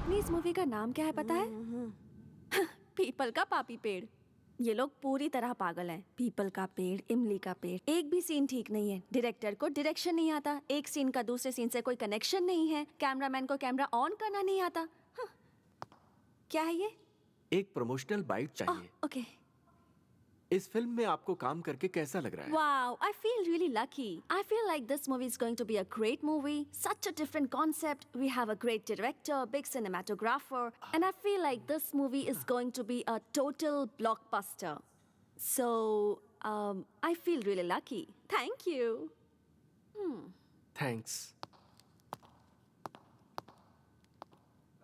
अपनी इस मूवी का नाम क्या है पता है? पीपल का पापी पेड़। ये लोग पूरी तरह पागल हैं। पीपल का पेड़, इमली का पेड़, एक भी सीन ठीक नहीं है। डायरेक्टर को डायरेक्शन नहीं आता, एक सीन का दूसरे सीन से कोई कनेक्शन नहीं है, कैमरामैन को कैमरा ऑन करना नहीं आता। हाँ। क्या है ये? एक प्रमोशनल बाइट चाहिए। ओके। इस फिल्म में आपको काम करके कैसा लग रहा है? Wow, I feel really lucky. I feel like this movie is going to be a great movie. Such a different concept. We have a great director, big cinematographer, and I feel like this movie is going to be a total blockbuster. So, I feel really lucky. Thank you. Thanks.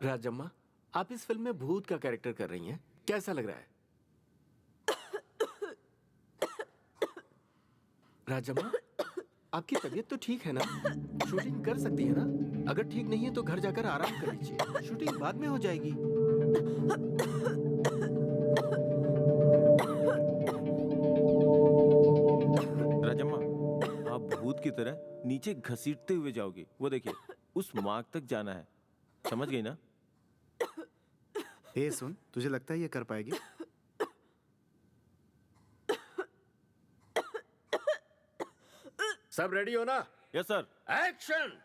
Rajamma, आप इस film में भूत का character कर रही हैं, कैसा लग रहा है? राजम्मा, आपकी तबीयत तो ठीक है ना? शूटिंग कर सकती है ना? अगर ठीक नहीं है तो घर जाकर आराम कर लीजिए, शूटिंग बाद में हो जाएगी। राजम्मा, आप भूत की तरह नीचे घसीटते हुए जाओगे। वो देखिए, उस मार्ग तक जाना है। समझ गई ना? ए सुन, तुझे लगता है ये कर पाएगी? सब रेडी हो ना? Yes sir. एक्शन!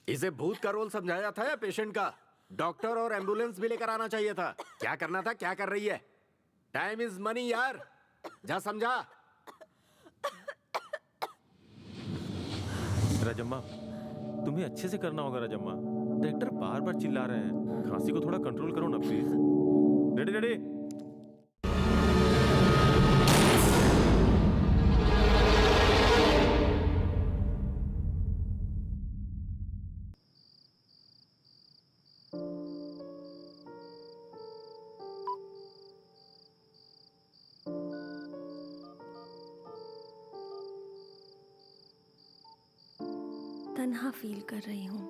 इसे भूत का रोल समझाया था या पेशेंट का? डॉक्टर और एम्बुलेंस भी लेकर आना चाहिए था। क्या करना था, क्या कर रही है? टाइम इज मनी यार, जा समझा। राजम्मा, तुम्हें अच्छे से करना होगा राजम्मा। डायरेक्टर बार बार चिल्ला रहे हैं। खांसी को थोड़ा कंट्रोल करो ना प्लीज। Ready ready. तन्हा फील कर रही हूँ।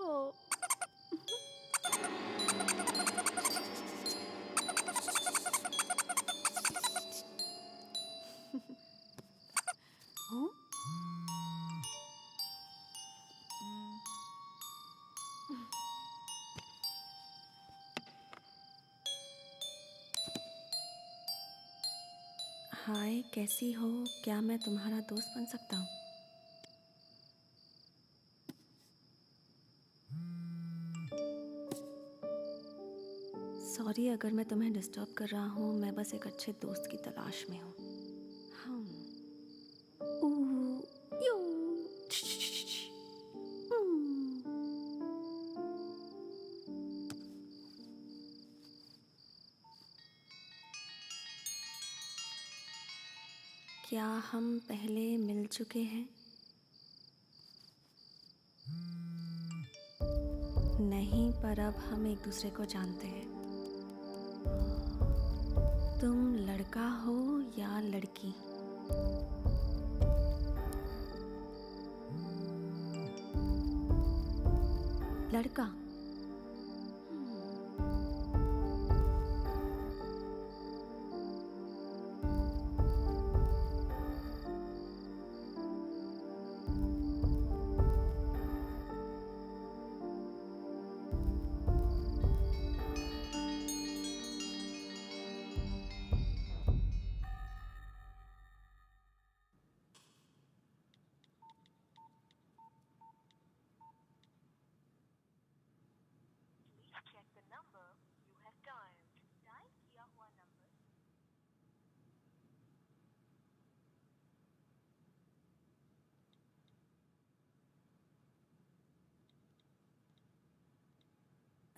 Oh. हाय, कैसी हो? क्या मैं तुम्हारा दोस्त बन सकता हूँ? सॉरी अगर मैं तुम्हें डिस्टर्ब कर रहा हूँ, मैं बस एक अच्छे दोस्त की तलाश में हूँ। हम ऊ, यू, हम्म। क्या हम पहले मिल चुके हैं? नहीं, पर अब हम एक दूसरे को जानते हैं। तुम लड़का हो या लड़की? लड़का।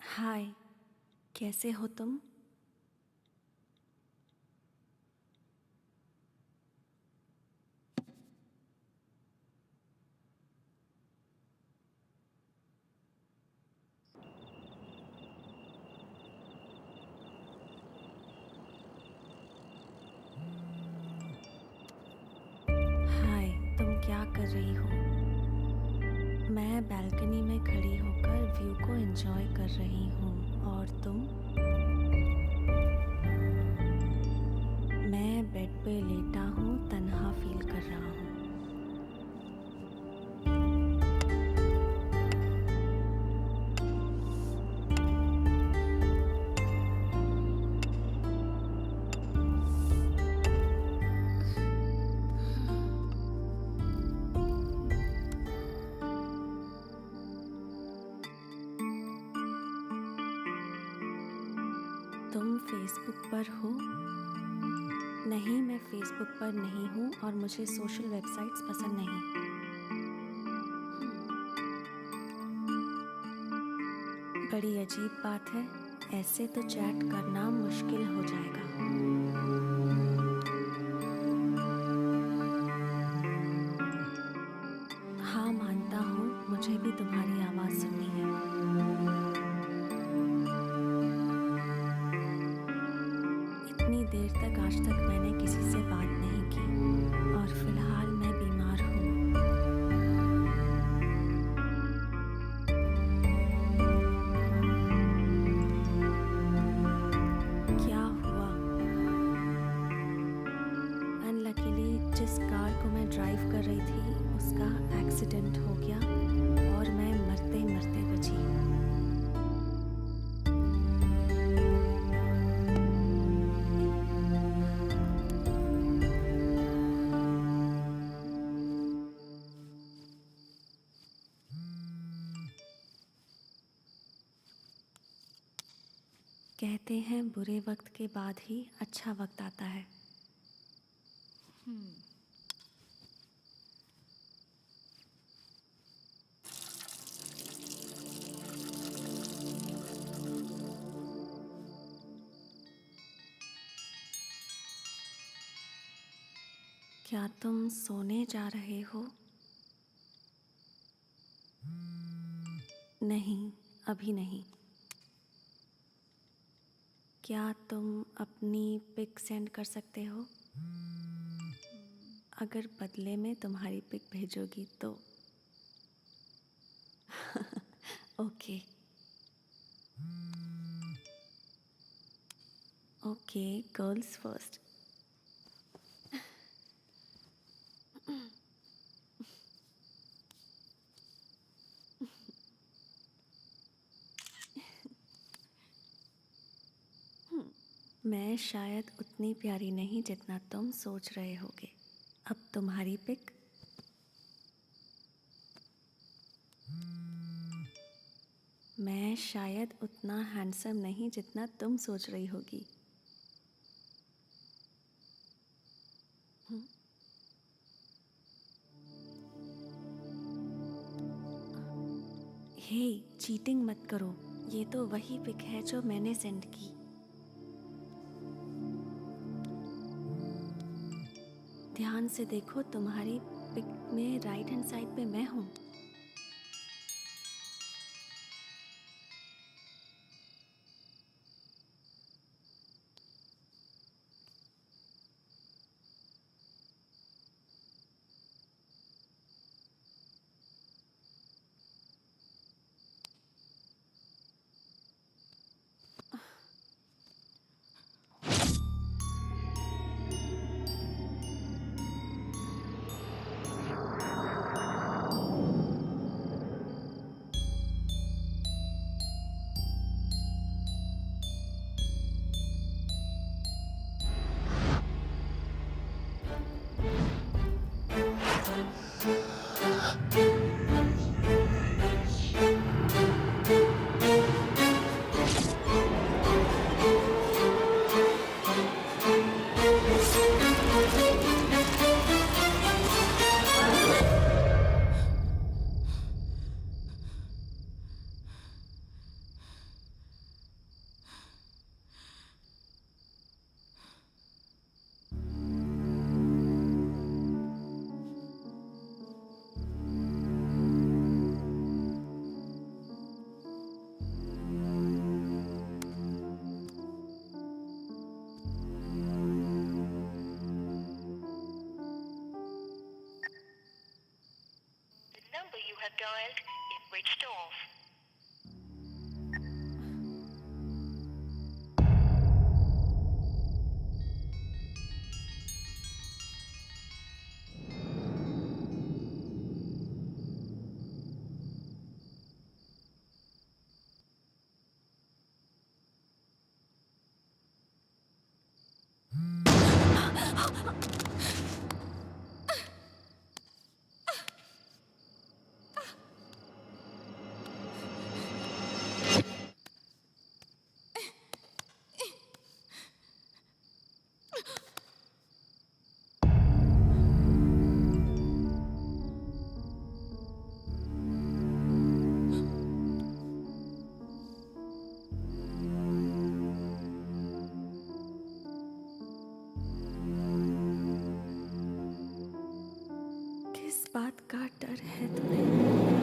हाय, कैसे हो तुम? हाय, तुम क्या कर रही हो? मैं बैल्कनी में खड़ी होकर व्यू को एंजॉय कर रही हूँ। और तुम? मैं बेड पे लेटा हूँ, तन्हा फील कर रहा हूँ। तुम फेसबुक पर हो? नहीं, मैं फेसबुक पर नहीं हूँ और मुझे सोशल वेबसाइट्स पसंद नहीं। बड़ी अजीब बात है, ऐसे तो चैट करना मुश्किल हो जाएगा। हाँ, मानता हूँ, मुझे भी तुम्हारी आवाज़ सुननी है। इतनी देर तक आज तक मैंने किसी से बात नहीं की और फिलहाल मैं बीमार हूँ। क्या हुआ? अनलकीली जिस कार को मैं ड्राइव कर रही थी उसका एक्सीडेंट हो गया और मैं मरते मरते बची। कहते हैं बुरे वक्त के बाद ही अच्छा वक्त आता है। क्या तुम सोने जा रहे हो? नहीं, अभी नहीं। क्या तुम अपनी पिक सेंड कर सकते हो? अगर बदले में तुम्हारी पिक भेजोगी तो। Okay okay, girls first. मैं शायद उतनी प्यारी नहीं जितना तुम सोच रहे होगे। अब तुम्हारी पिक। मैं शायद उतना हैंडसम नहीं जितना तुम सोच रही होगी। हे, चीटिंग मत करो। ये तो वही पिक है जो मैंने सेंड की। ध्यान से देखो, तुम्हारी पिक में राइट हैंड साइड पे मैं हूँ। Number you have dialed is switched off. किस बात का डर है तुम्हें?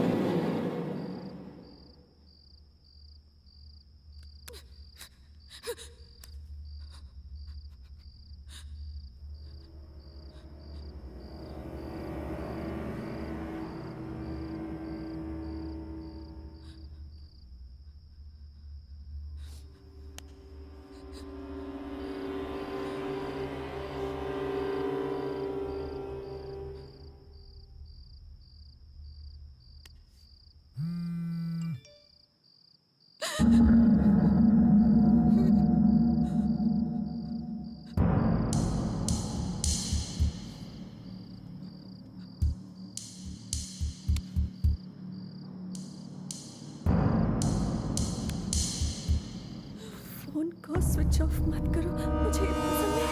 फोन को स्विच ऑफ मत करो, मुझे पसंद नहीं।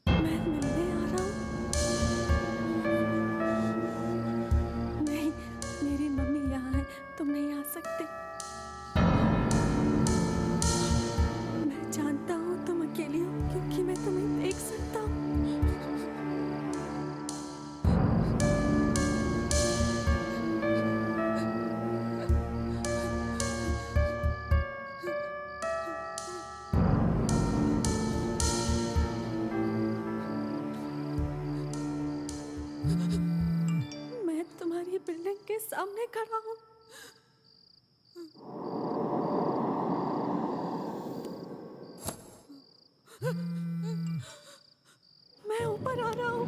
मैं मिलने आ रहा हूँ। नहीं, खड़ा हूँ। मैं ऊपर आ रहा हूँ।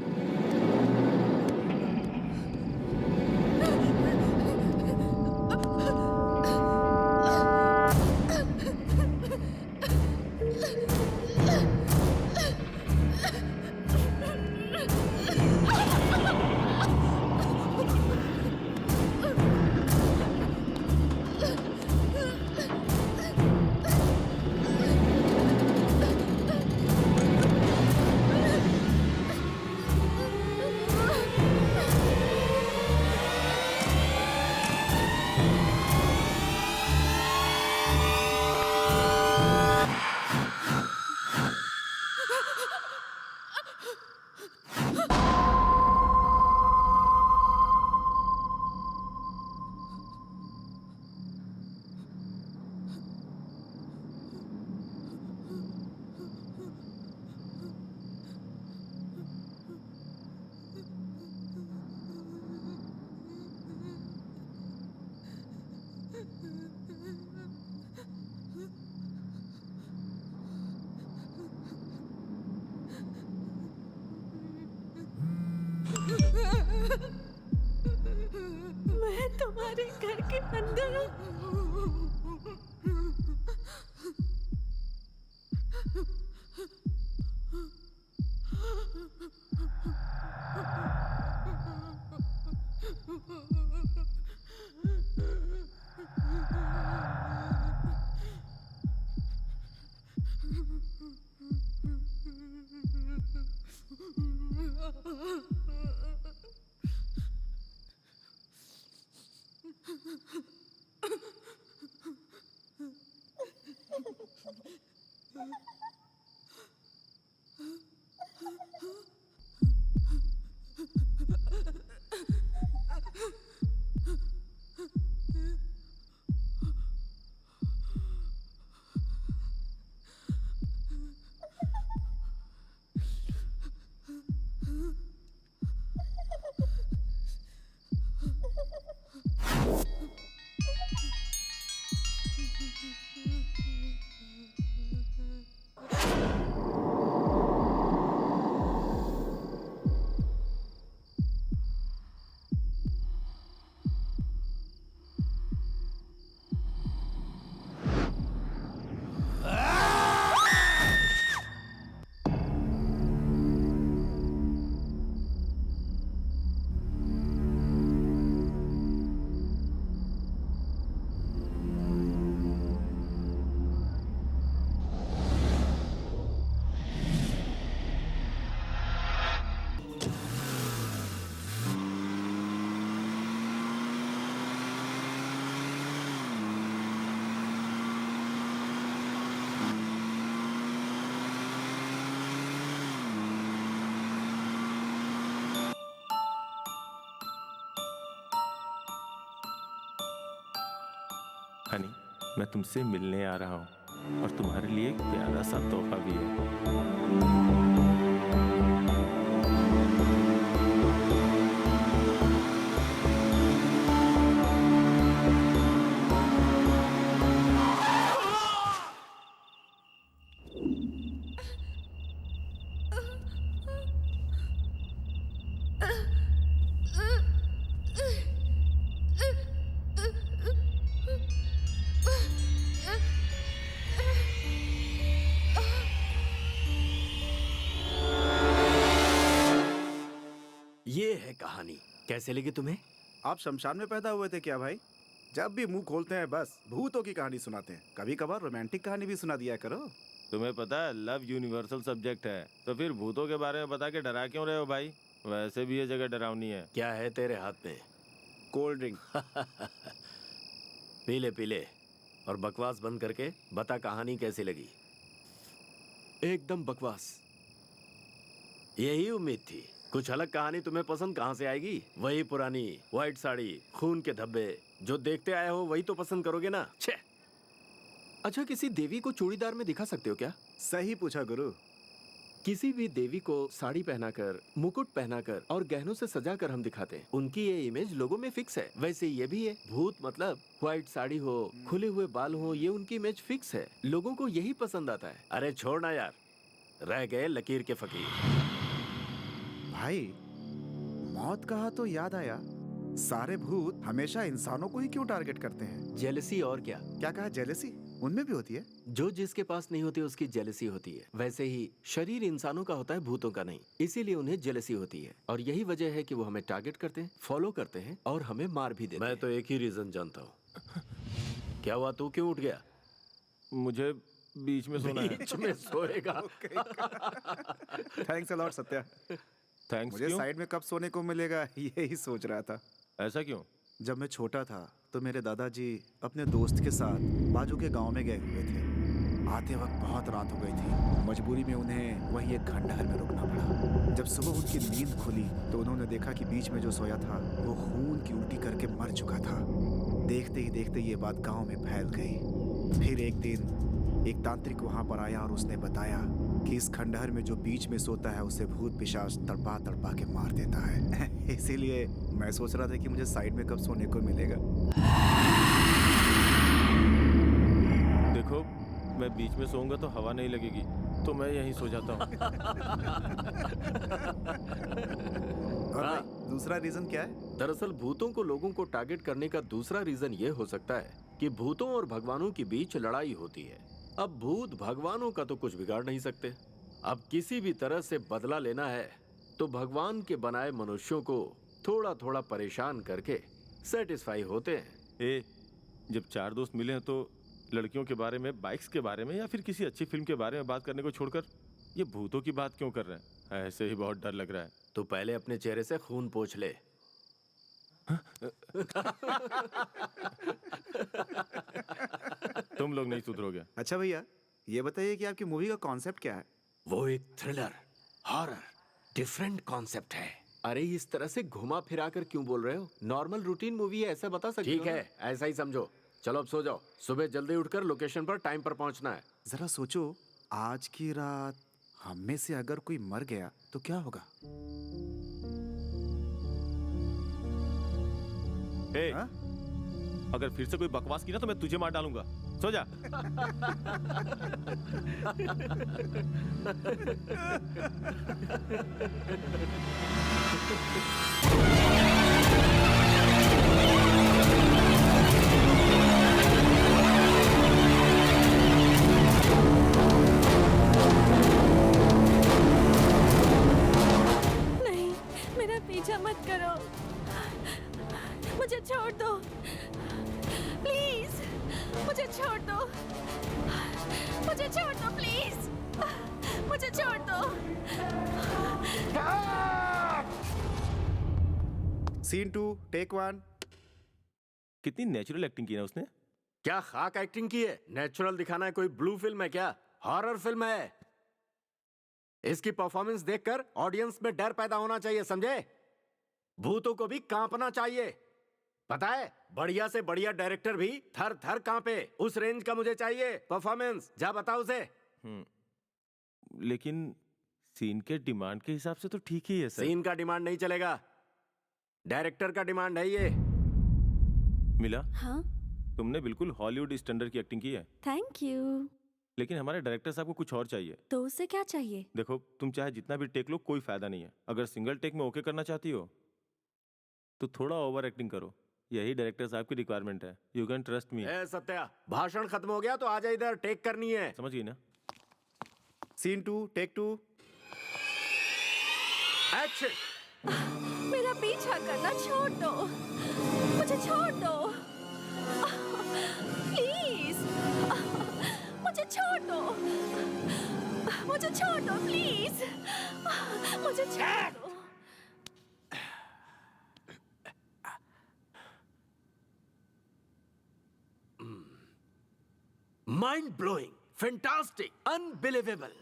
मैं तुम्हारे घर के अंदर हूँ। हनी, मैं तुमसे मिलने आ रहा हूँ और तुम्हारे लिए एक प्यारा सा तोहफा भी है। ये है कहानी। कैसे लगी तुम्हें? आप शमशान में पैदा हुए थे क्या भाई? जब भी मुंह खोलते हैं बस भूतों की कहानी सुनाते हैं। कभी कभार रोमांटिक कहानी भी सुना दिया करो। तुम्हें पता है लव यूनिवर्सल सब्जेक्ट है, तो फिर भूतों के बारे में बता के डरा क्यों रहे हो भाई? वैसे भी ये जगह डरावनी है। क्या है तेरे हाथ में? Cold drink. पीले पीले और बकवास बंद करके बता कहानी कैसी लगी। एकदम बकवास। यही उम्मीद थी। कुछ अलग कहानी तुम्हें पसंद कहाँ से आएगी? वही पुरानी व्हाइट साड़ी, खून के धब्बे, जो देखते आए हो वही तो पसंद करोगे ना। छे। अच्छा, किसी देवी को चूड़ीदार में दिखा सकते हो क्या? सही पूछा गुरु। किसी भी देवी को साड़ी पहनाकर, मुकुट पहनाकर और गहनों से सजाकर हम दिखाते हैं। उनकी ये इमेज लोगों में फिक्स है। वैसे ये भी है, भूत मतलब व्हाइट साड़ी हो, खुले हुए बाल हो, ये उनकी इमेज फिक्स है। लोगों को यही पसंद आता है। अरे छोड़ना यार, रह गए लकीर के फकीर। भाई मौत कहा तो याद आया, सारे भूत हमेशा इंसानों को ही क्यों टारगेट करते हैं? जेलसी और क्या। क्या कहा? जेलसी उनमें भी होती है? जो जिसके पास नहीं होती उसकी जेलसी होती है। वैसे ही शरीर इंसानों का होता है, भूतों का नहीं। इसीलिए उन्हें जेलसी होती है और यही वजह है कि वो हमें टारगेट करते हैं, फॉलो करते हैं और हमें मार भी देते हैं। मैं तो एक ही रीजन जानता हूँ। क्या हुआ, तू क्यों उठ गया? मुझे बीच में सोना है। बीच में सोएगा? Thanks a lot Satya. Thanks मुझे क्यों? साइड में कब सोने को मिलेगा यही सोच रहा था। ऐसा क्यों? जब मैं छोटा था तो मेरे दादाजी अपने दोस्त के साथ बाजू के गांव में गए हुए थे। आते वक्त बहुत रात हो गई थी। मजबूरी में उन्हें वहीं एक खंडहर में रुकना पड़ा। जब सुबह उनकी नींद खुली तो उन्होंने देखा कि बीच में जो सोया था वो खून की उल्टी करके मर चुका था। देखते ही देखते ये बात गांव में फैल गई। फिर एक दिन एक तांत्रिक वहां पर आया और उसने बताया कि इस खंडहर में जो बीच में सोता है उसे भूत पिशाच तड़पा तड़पा के मार देता है। इसीलिए मैं सोच रहा था कि मुझे साइड में कब सोने को मिलेगा। देखो, मैं बीच में सोऊंगा तो हवा नहीं लगेगी, तो मैं यहीं सो जाता हूँ। और भाई, दूसरा रीजन क्या है? दरअसल भूतों को लोगों को टारगेट करने का दूसरा रीजन ये हो सकता है कि भूतों और भगवानों के बीच लड़ाई होती है। अब भूत भगवानों का तो कुछ बिगाड़ नहीं सकते। अब किसी भी तरह से बदला लेना है तो भगवान के बनाए मनुष्यों को थोड़ा थोड़ा परेशान करके सेटिस्फाई होते हैं। जब चार दोस्त मिले हैं तो लड़कियों के बारे में, बाइक्स के बारे में या फिर किसी अच्छी फिल्म के बारे में बात करने को छोड़कर ये भूतों की बात क्यों कर रहे हैं? ऐसे ही बहुत डर लग रहा है। तो पहले अपने चेहरे से खून पोंछ ले। तुम लोग नहीं सुधरोगे। अच्छा भैया, ये बताइए कि आपकी मूवी का कॉन्सेप्ट क्या है? वो एक थ्रिलर, हॉरर, डिफरेंट कॉन्सेप्ट है। अरे इस तरह से घुमा फिरा कर क्यों बोल रहे हो? नॉर्मल रूटीन मूवी है, ऐसा बता सकते हो। ठीक है, ऐसा ही समझो। चलो अब सो जाओ, सुबह जल्दी उठकर लोकेशन पर टाइम पर पहुंचना है। जरा सोचो, आज की रात हम में से अगर कोई मर गया तो क्या होगा? हाँ? अगर फिर से कोई बकवास की ना तो मैं तुझे मार डालूंगा। सो जा। नहीं, मेरा पीछा मत करो, मुझे छोड़ दो प्लीज, मुझे छोड़ दो, मुझे छोड़ दो प्लीज, मुझे छोड़ दो। Scene 2 take 1। कितनी नेचुरल एक्टिंग की है उसने। क्या खाक एक्टिंग की है? नेचुरल दिखाना है? कोई ब्लू फिल्म है क्या? हॉरर फिल्म है। इसकी परफॉर्मेंस देखकर ऑडियंस में डर पैदा होना चाहिए, समझे? भूतों को भी कांपना चाहिए। पता है, बढ़िया से बढ़िया डायरेक्टर भी थर थर कांपे। उस रेंज का मुझे चाहिए परफॉर्मेंस। जा बताओ उसे। लेकिन सीन के डिमांड के हिसाब से तो ठीक ही है सर। सीन का डिमांड नहीं चलेगा, डायरेक्टर का डिमांड है ये। मिला? हाँ, तुमने बिल्कुल हॉलीवुड स्टैंडर्ड की एक्टिंग की है। Thank you. लेकिन हमारे डायरेक्टर साहब को कुछ और चाहिए। तो उसे क्या चाहिए? देखो, तुम चाहे जितना भी टेक लो, कोई फायदा नहीं है। अगर सिंगल टेक में ओके करना चाहती हो तो थोड़ा ओवर एक्टिंग करो। यही डायरेक्टर साहब की रिक्वायरमेंट है। You can trust me. ए सत्या, भाषण खत्म हो गया तो आजा इधर, टेक करनी है। समझ गई ना? Scene 2 take 2। एक्शन। मेरा पीछा करना छोड़ दो, मुझे छोड़ दो प्लीज, मुझे छोड़ दो, मुझे छोड़ दो प्लीज, मुझे छोड़ दो। Mind blowing, fantastic, unbelievable.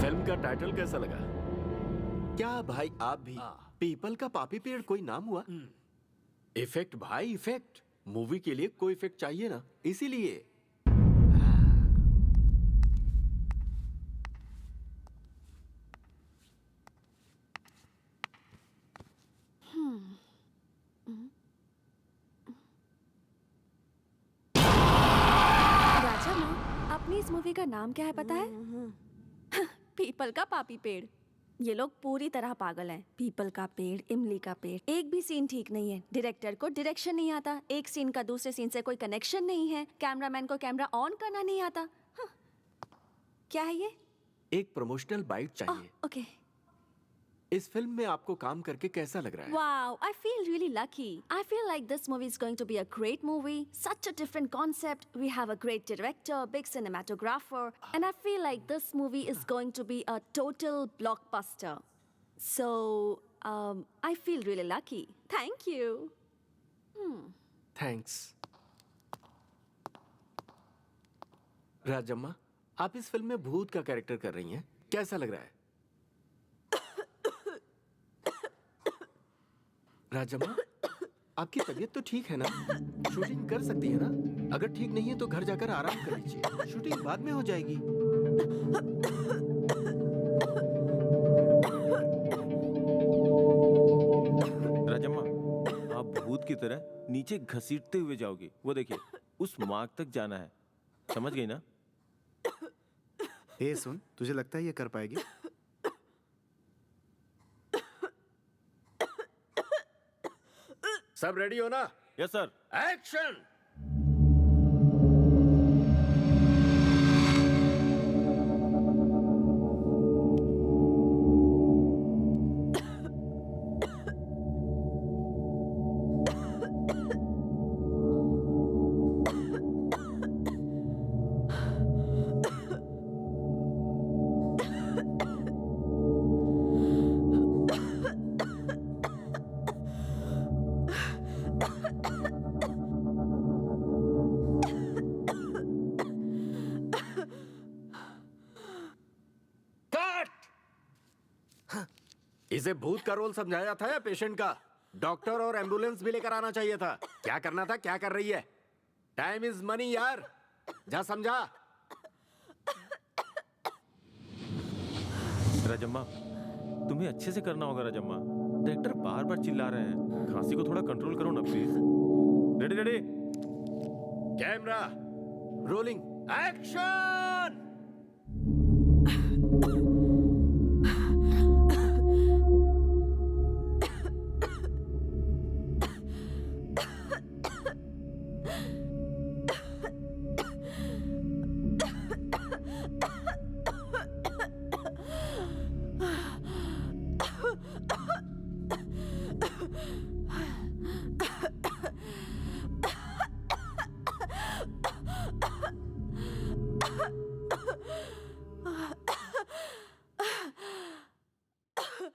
Film का टाइटल कैसा लगा? क्या भाई आप भी पीपल का पापी पेड़ कोई नाम हुआ? इफेक्ट भाई, इफेक्ट। मूवी के लिए कोई इफेक्ट चाहिए ना, इसीलिए। मूवी का नाम क्या है पता है? पीपल का पापी पेड़। ये लोग पूरी तरह पागल हैं। पीपल का पेड़, इमली का पेड़, एक भी सीन ठीक नहीं है। डायरेक्टर को डायरेक्शन नहीं आता, एक सीन का दूसरे सीन से कोई कनेक्शन नहीं है, कैमरामैन को कैमरा ऑन करना नहीं आता। हाँ। क्या है ये? एक प्रमोशनल बाइट चाहिए। ओके। इस फिल्म में आपको काम करके कैसा लग रहा है? Wow, I feel really lucky. I feel like this movie is going to be a great movie. Such a different concept. We have a great director, big cinematographer, and I feel like this movie is going to be a total blockbuster. So, I feel really lucky. Thank you. Thanks. Rajamma, आप इस film में भूत का character कर रही हैं, कैसा लग रहा है? राजम्मा, आपकी तबीयत तो ठीक है ना? शूटिंग कर सकती है ना? अगर ठीक नहीं है तो घर जाकर आराम कर लीजिए, शूटिंग बाद में हो जाएगी। राजम्मा, आप भूत की तरह नीचे घसीटते हुए जाओगे। वो देखिए, उस मार्ग तक जाना है। समझ गई ना? ए सुन, तुझे लगता है ये कर पाएगी? सब रेडी हो ना? Yes sir. एक्शन! इसे भूत का रोल समझाया था या पेशेंट का? डॉक्टर और एम्बुलेंस भी लेकर आना चाहिए था। क्या करना था, क्या कर रही है? टाइम इज मनी यार, जा समझा। राजम्मा, तुम्हें अच्छे से करना होगा राजम्मा। डायरेक्टर बार बार चिल्ला रहे हैं। खांसी को थोड़ा कंट्रोल करो ना please. Ready ready, camera rolling, action!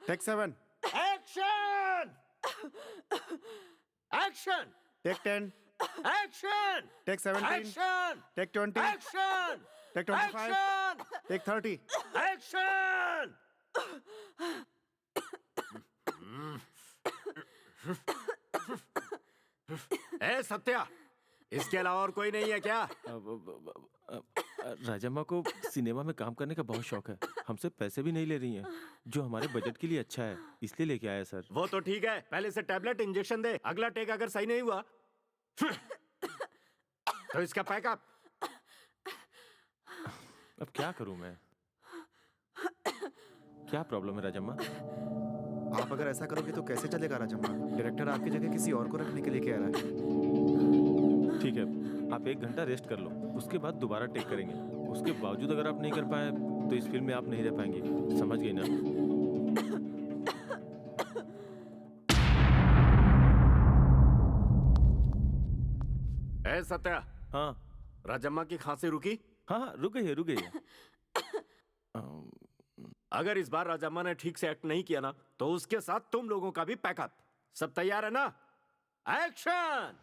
Take 7, action! Action! Take 10, action! Take 17, action! Take 20, action! Take 25, take 30। Action! ए सत्या, इसके अलावा और कोई नहीं है क्या? राजम्मा को सिनेमा में काम करने का बहुत शौक है। हमसे पैसे भी नहीं ले रही हैं, जो हमारे बजट के लिए अच्छा है, इसलिए लेके आया सर। वो तो ठीक है, पहले से टैबलेट इंजेक्शन दे। अगला टेक अगर सही नहीं हुआ तो इसका पैकअप। अब क्या करूं मैं? क्या प्रॉब्लम है राजम्मा? आप अगर ऐसा करोगे तो कैसे चलेगा राजम्मा? डायरेक्टर आपकी जगह किसी और को रखने के लिए कह रहा है। ठीक है, आप 1 घंटा रेस्ट कर लो, उसके बाद दोबारा टेक करेंगे। उसके बावजूद अगर आप नहीं कर पाए तो इस फिल्म में आप नहीं रह पाएंगे। समझ गई ना? ए सत्या, हाँ राजम्मा की खांसी रुकी? हाँ, रुक गई है, रुक गई है। अगर इस बार राजम्मा ने ठीक से एक्ट नहीं किया ना तो उसके साथ तुम लोगों का भी पैकअप। सब तैयार है ना? एक्शन!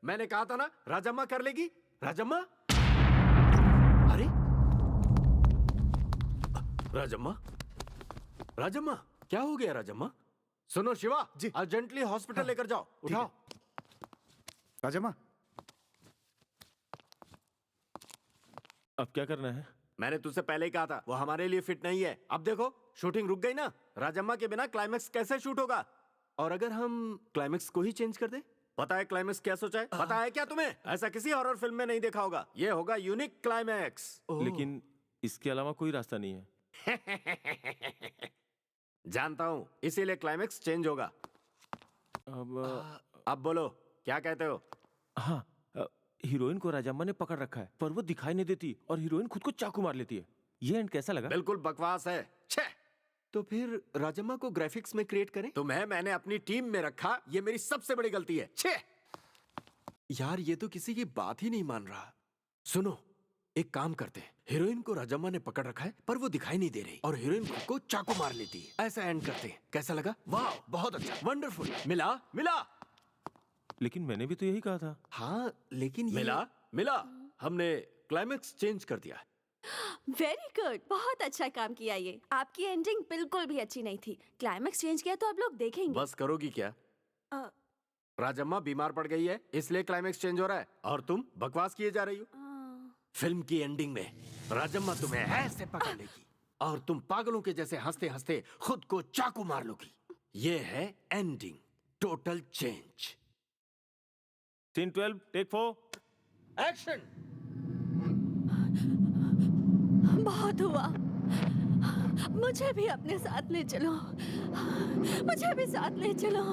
मैंने कहा था ना राजम्मा कर लेगी। राजम्मा, अरे राजम्मा, राजम्मा क्या हो गया राजम्मा? सुनो शिवा जी। अर्जेंटली हॉस्पिटल लेकर जाओ, ठीक है। उठाओ। राजम्मा, अब क्या करना है? मैंने तुझसे पहले ही कहा था वो हमारे लिए फिट नहीं है। अब देखो शूटिंग रुक गई ना, राजम्मा के बिना क्लाइमेक्स कैसे शूट होगा? और अगर हम क्लाइमेक्स को ही चेंज कर दे? पता है क्लाइमेक्स क्या सोचा है? पता है क्या तुम्हें? ऐसा किसी हॉरर फिल्म में नहीं देखा होगा। ये होगा यूनिक क्लाइमेक्स। लेकिन इसके अलावा कोई रास्ता नहीं है। जानता हूं, इसीलिए क्लाइमेक्स चेंज होगा। अब बोलो क्या कहते हो? हाँ, हीरोइन को राजम्मा ने पकड़ रखा है पर वो दिखाई नहीं देती और हीरोइन खुद को चाकू मार लेती है। ये एंड कैसा लगा? बिल्कुल बकवास है। छे! तो फिर राजम्मा को ग्राफिक्स में क्रिएट करें? तुम्हें मैंने अपनी टीम में रखा, ये मेरी सबसे बड़ी गलती है। छे! यार ये तो किसी की बात ही नहीं मान रहा। सुनो, एक काम करते हैं, हीरोइन को राजम्मा ने पकड़ रखा है पर वो दिखाई नहीं दे रही और हीरोइन खुद को चाकू मार लेती है। ऐसा एंड करते हैं, कैसा लगा? वाह, बहुत अच्छा, वंडरफुल। मिला मिला। लेकिन मैंने भी तो यही कहा था। हाँ लेकिन मिला मिला, हमने क्लाइमेक्स चेंज कर दिया। वेरी गुड, बहुत अच्छा काम किया ये। आपकी एंडिंग बिल्कुल भी अच्छी नहीं थी। क्लाइमेक्स चेंज किया तो अब लोग देखेंगे। बस करोगी क्या? अ, राजम्मा बीमार पड़ गई है इसलिए क्लाइमेक्स चेंज हो रहा है और तुम बकवास किए जा रही हो। फिल्म की एंडिंग में राजम्मा तुम्हें ऐसे पकड़ लेगी और तुम पागलों के जैसे हंसते हंसते खुद को चाकू मार लोगी। ये है ending, total change. Scene 12 take 4 action. बहुत हुआ, मुझे भी अपने साथ ले चलो, मुझे भी साथ ले चलो।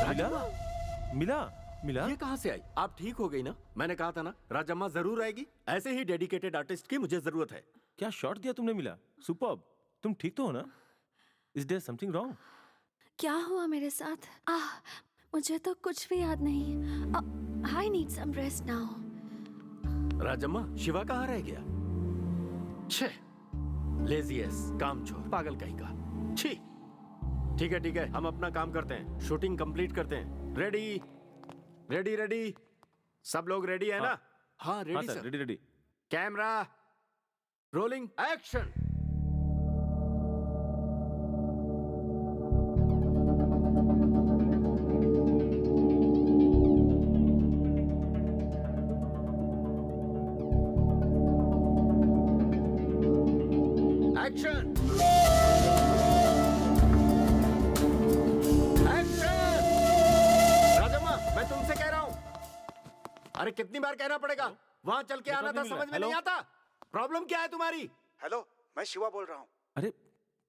मिला मिला मिला। ये कहां से आई? आप ठीक हो गई ना? मैंने कहा था ना राजम्मा जरूर आएगी। ऐसे ही डेडिकेटेड आर्टिस्ट की मुझे जरूरत है। क्या शॉट दिया तुमने? मिला सुपर्ब। तुम ठीक तो हो ना? Is there something wrong? क्या हुआ मेरे साथ? मुझे तो कुछ भी याद नहीं। I need some rest now. Rajamma, Shiva कहाँ रह गया? छे, लेजीएस, कामचोर, पागल कहीं का। छी। ठीक है, हम अपना काम करते हैं, शूटिंग कंप्लीट करते हैं। रेडी रेडी रेडी, सब लोग रेडी है ना? हाँ हाँ ready sir, sir. Ready ready. Camera rolling, action. Action action. Rajamma, मैं तुमसे कह रहा हूं। अरे कितनी बार कहना पड़ेगा? वहां चल के आना था, समझ में नहीं आता? प्रॉब्लम क्या है तुम्हारी? हेलो, मैं शिवा बोल रहा हूँ। अरे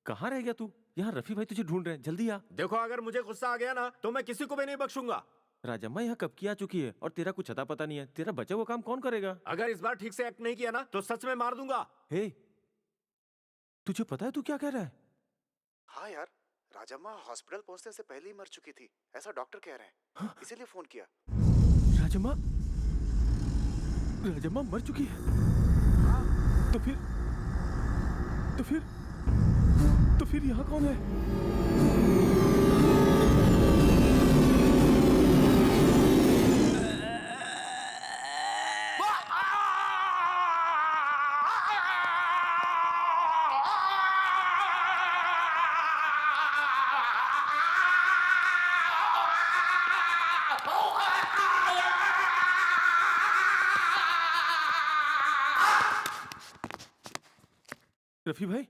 कहाँ रह गया तू? यहाँ रफी भाई तुझे ढूंढ रहे हैं, जल्दी आ। देखो अगर मुझे गुस्सा आ गया ना तो मैं किसी को भी नहीं बख्शूंगा। राजम्मा यहाँ कब की आ चुकी है और तेरा कुछ अता पता नहीं है। तेरा बचा हुआ काम कौन करेगा? अगर इस बार ठीक से एक्ट नहीं किया ना तो सच में मार दूंगा। हे, तुझे पता है तू क्या कह रहा है? हाँ यार, राजम्मा हॉस्पिटल पहुंचने से पहले ही मर चुकी थी, ऐसा डॉक्टर कह रहे हैं। इसीलिए फोन किया। राजम्मा राजम्मा मर चुकी है? तो फिर यहाँ कौन है? रफी भाई,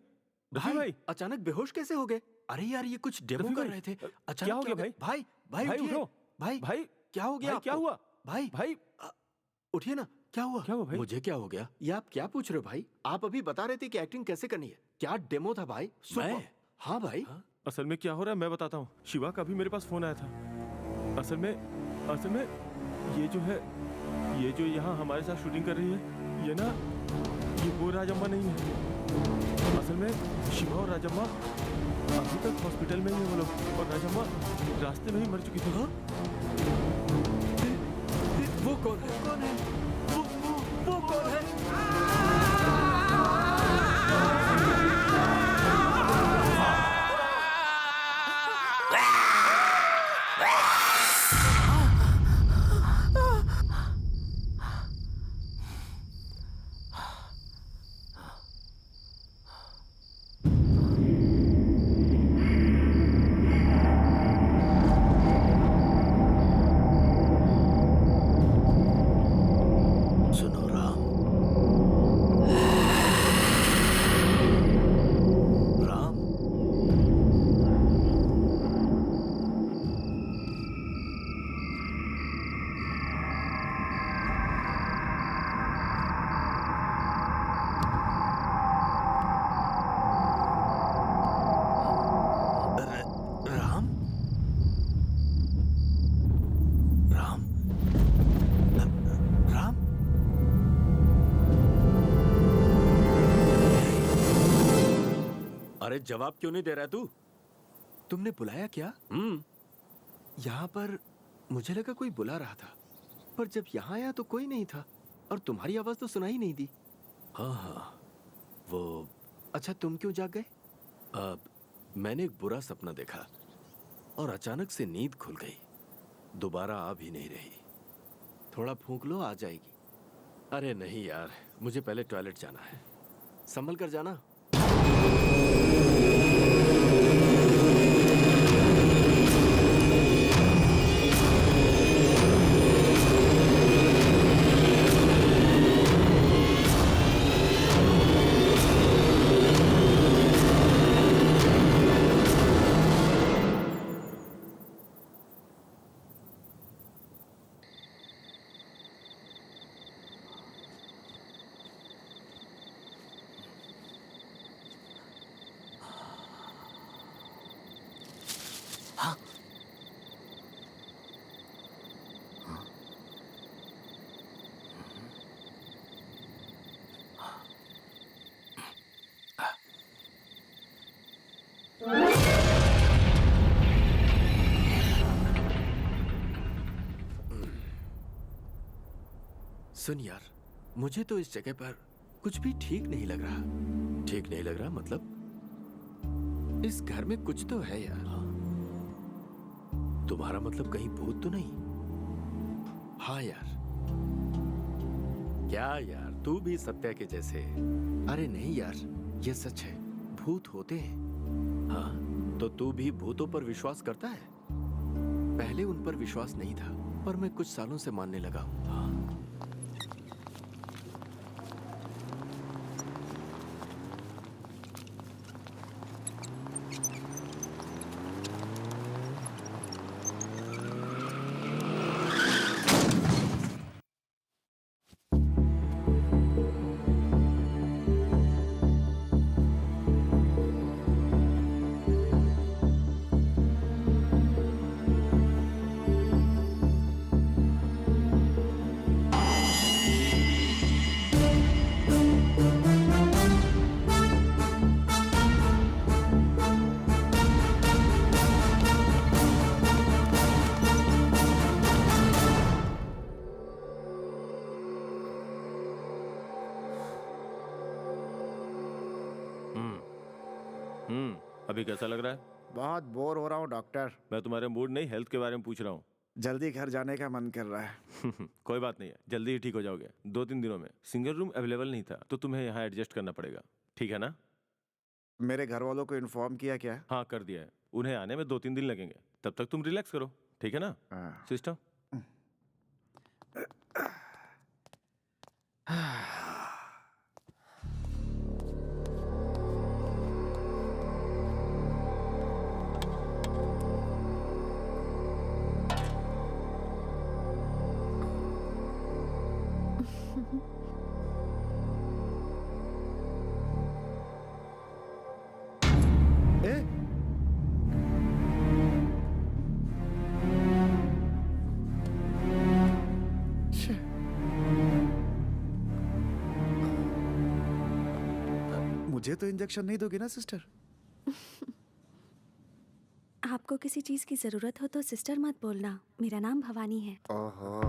रफी भाई, अचानक बेहोश कैसे हो गए? अरे यार ये कुछ डेमो रफी कर भाई, रहे थे। अचानक क्या हो गया भाई? भाई भाई भाई उठिए। उठो। भाई भाई क्या हो गया? भाई, क्या आपको? हुआ? भाई भाई उठिए ना। क्या हुआ? क्या हुआ भाई? मुझे क्या हो गया? ये आप क्या पूछ रहे हो भाई? आप अभी बता रहे थे कि एक्टिंग कैसे करनी है। क्या डेमो था भाई? मैं? हाँ भाई। असल में क्या हो रहा है मैं बताता हूँ। शिवा का भी मेरे पास फोन आया था। असल में ये जो यहाँ हमारे साथ शूटिंग कर रही है, ये ना, ये वो राजम्मा नहीं है। असल में शिवा और राजम्मा अभी तक हॉस्पिटल में ही है वो लोग, और राजम्मा रास्ते में ही मर चुकी थी। वो कौन है? कौन है? वो कौन है? सुनो राम। राम। राम। राम। राम। अरे जवाब क्यों नहीं दे रहा तू? तुमने बुलाया क्या? यहाँ पर मुझे लगा कोई बुला रहा था, पर जब यहाँ आया तो कोई नहीं था और तुम्हारी आवाज तो सुनाई नहीं दी। हाँ हाँ, वो अच्छा, तुम क्यों जाग गए? मैंने एक बुरा सपना देखा और अचानक से नींद खुल गई। दोबारा आ भी नहीं रही। थोड़ा फूंक लो, आ जाएगी। अरे नहीं यार, मुझे पहले टॉयलेट जाना है। संभल कर जाना। सुन यार, मुझे तो इस जगह पर कुछ भी ठीक नहीं लग रहा। ठीक नहीं लग रहा मतलब? इस घर में कुछ तो है यार। तुम्हारा मतलब कहीं भूत तो नहीं? हाँ यार। क्या यार, तू भी सत्या के जैसे। अरे नहीं यार, ये सच है, भूत होते हैं। हाँ, तो तू भी भूतों पर विश्वास करता है? पहले उन पर विश्वास नहीं था, पर मैं कुछ सालों से मानने लगा हूँ। हाँ। अभी कैसा लग रहा है? बहुत बोर हो रहा हूँ डॉक्टर। मैं तुम्हारे मूड नहीं, हेल्थ के बारे में पूछ रहा हूँ। जल्दी घर जाने का मन कर रहा है। कोई बात नहीं है, जल्दी ही ठीक हो जाओगे। 2-3 दिनों में। सिंगल रूम अवेलेबल नहीं था तो तुम्हें यहाँ एडजस्ट करना पड़ेगा, ठीक है ना? मेरे घर वालों को इन्फॉर्म किया क्या? हाँ, कर दिया है। उन्हें आने में 2-3 दिन लगेंगे, तब तक तुम रिलैक्स करो, ठीक है ना सिस्टम? मुझे तो इंजेक्शन नहीं दोगे ना सिस्टर? आपको किसी चीज की जरूरत हो तो सिस्टर मत बोलना। मेरा नाम भवानी है। ओहो,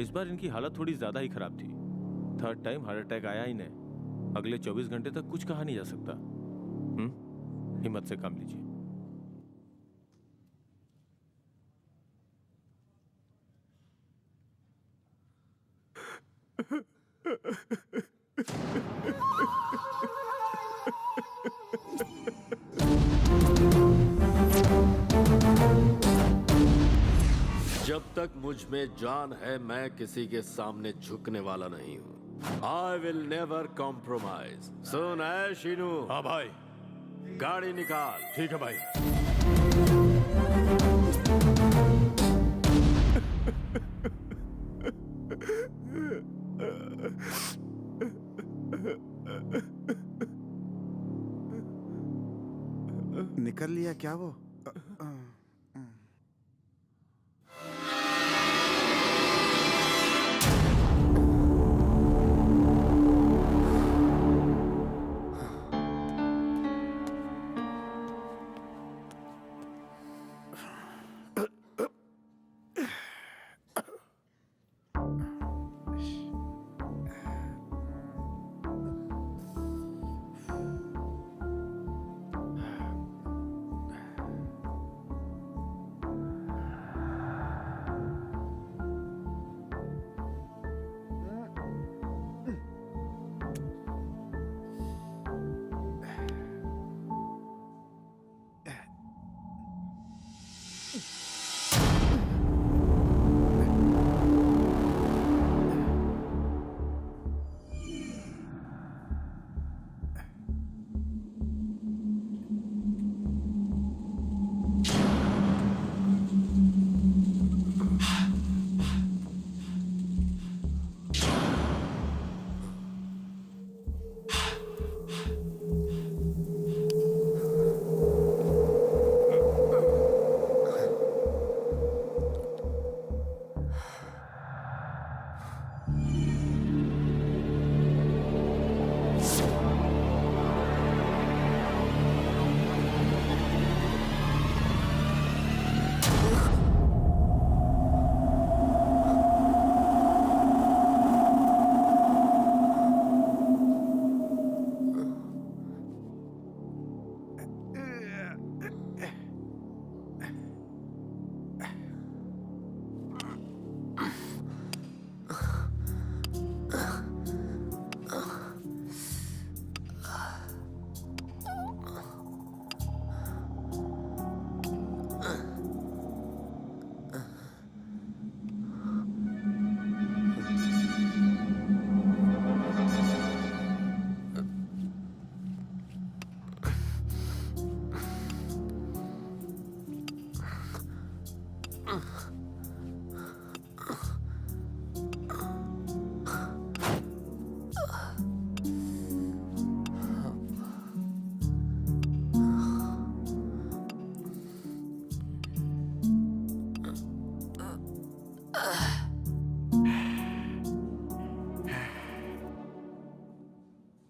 इस बार इनकी हालत थोड़ी ज्यादा ही खराब थी। थर्ड टाइम हार्ट अटैक आया इन्हें। अगले 24 घंटे तक कुछ कहा नहीं जा सकता। हिम्मत से काम लीजिए। जब तक मुझ में जान है मैं किसी के सामने झुकने वाला नहीं हूँ। I will never compromise. सुन है शीनू, हाँ भाई। गाड़ी निकाल। ठीक है भाई। निकल लिया क्या वो?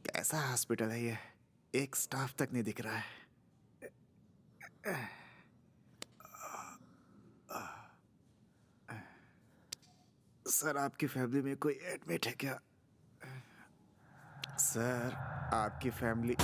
कैसा हॉस्पिटल है ये? एक स्टाफ तक नहीं दिख रहा है। सर, आपकी फैमिली में कोई एडमिट है क्या? सर, आपकी फैमिली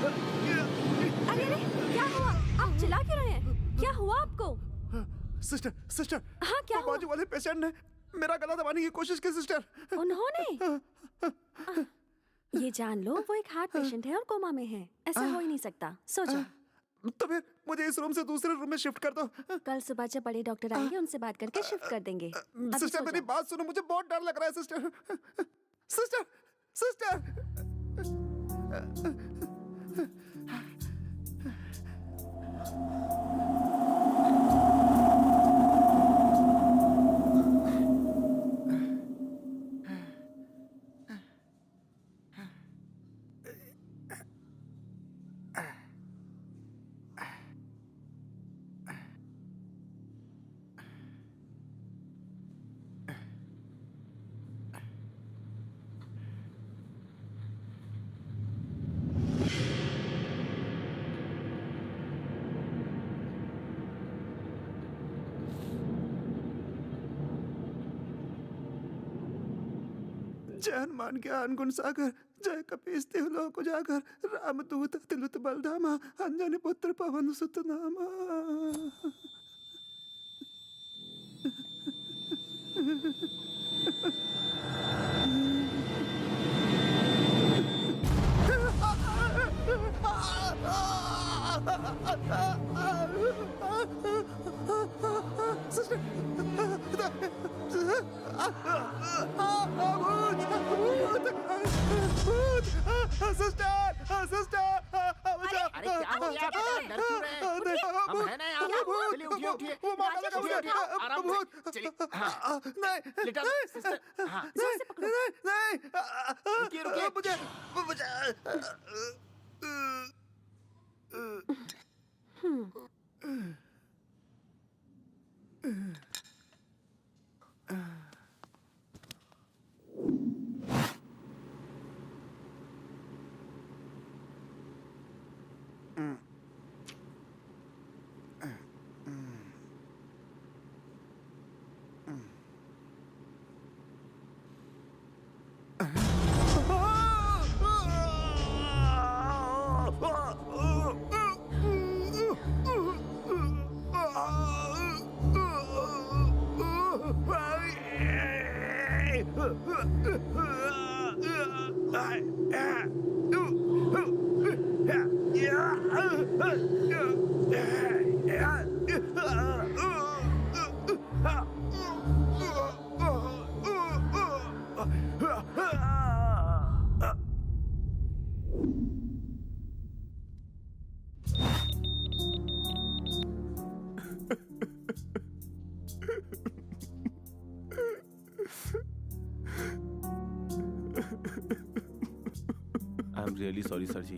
अरे अरे, क्या हुआ? आप चिल्ला क्यों रहे हैं? क्या हुआ आपको? सिस्टर, सिस्टर, हाँ, क्या वो बाजू वाले पेशेंट ने मेरा गला दबाने की कोशिश की सिस्टर। उन्होंने? ये जान लो वो एक हार्ट पेशेंट है और कोमा में है। ऐसा हो ही नहीं सकता। सो जाओ। तो फिर मुझे इस रूम से दूसरे रूम में शिफ्ट कर दो। कल सुबह जब बड़े डॉक्टर आएंगे उनसे बात करके शिफ्ट कर देंगे। अभी सिस्टर, सो मेरी जाओ। बात सुनो, मुझे बहुत डर लग रहा है सिस्टर। Sister, sister. जय हनुमान ज्ञान गुण सागर, जय कपीस तिहुलोक को जाकर, रामदूत तिलुत बलधामा, अंजनी पुत्र पवन सुत नामा। अरे क्या हो गया बेटा, डर क्यों रहे हैं? हम हैं ना यहाँ पे। चलिए उठिए उठिए उठिए उठिए, आराम से चलिए। हाँ लिटा सिस्टर, हाँ रुकिए रुकिए। I am really sorry sir जी।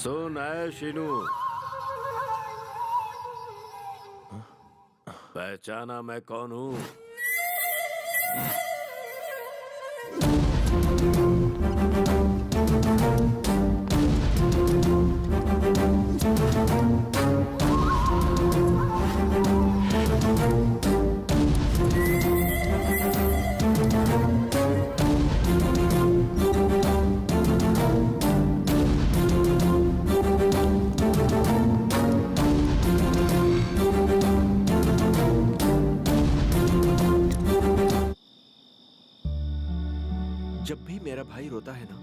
सुन ऐ शीनू, पहचाना मैं कौन हूँ? जब भी मेरा भाई रोता है ना,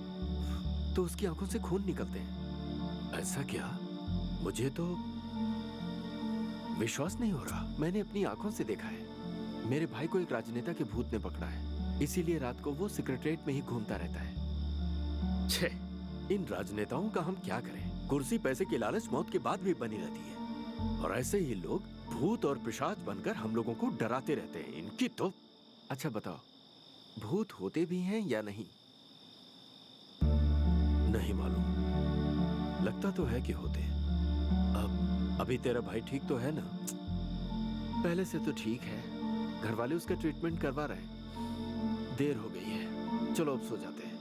तो उसकी आंखों से खून निकलते हैं। ऐसा क्या? मुझे तो विश्वास नहीं हो रहा। मैंने अपनी आंखों से देखा है। मेरे भाई को एक राजनेता के भूत ने पकड़ा है, इसीलिए रात को वो सेक्रेटरीट में ही घूमता रहता है। छे, इन राजनेताओं का हम क्या करें? कुर्सी पैसे की लालच मौत के बाद भी बनी रहती है, और ऐसे ही लोग भूत और पिशाच बनकर हम लोगों को डराते रहते हैं। इनकी तो। अच्छा बताओ, भूत होते भी हैं या नहीं? नहीं मालूम। लगता तो है कि होते हैं। अभी तेरा भाई ठीक तो है ना? पहले से तो ठीक है। घर वाले उसका ट्रीटमेंट करवा रहे हैं। देर हो गई है, चलो अब सो जाते हैं।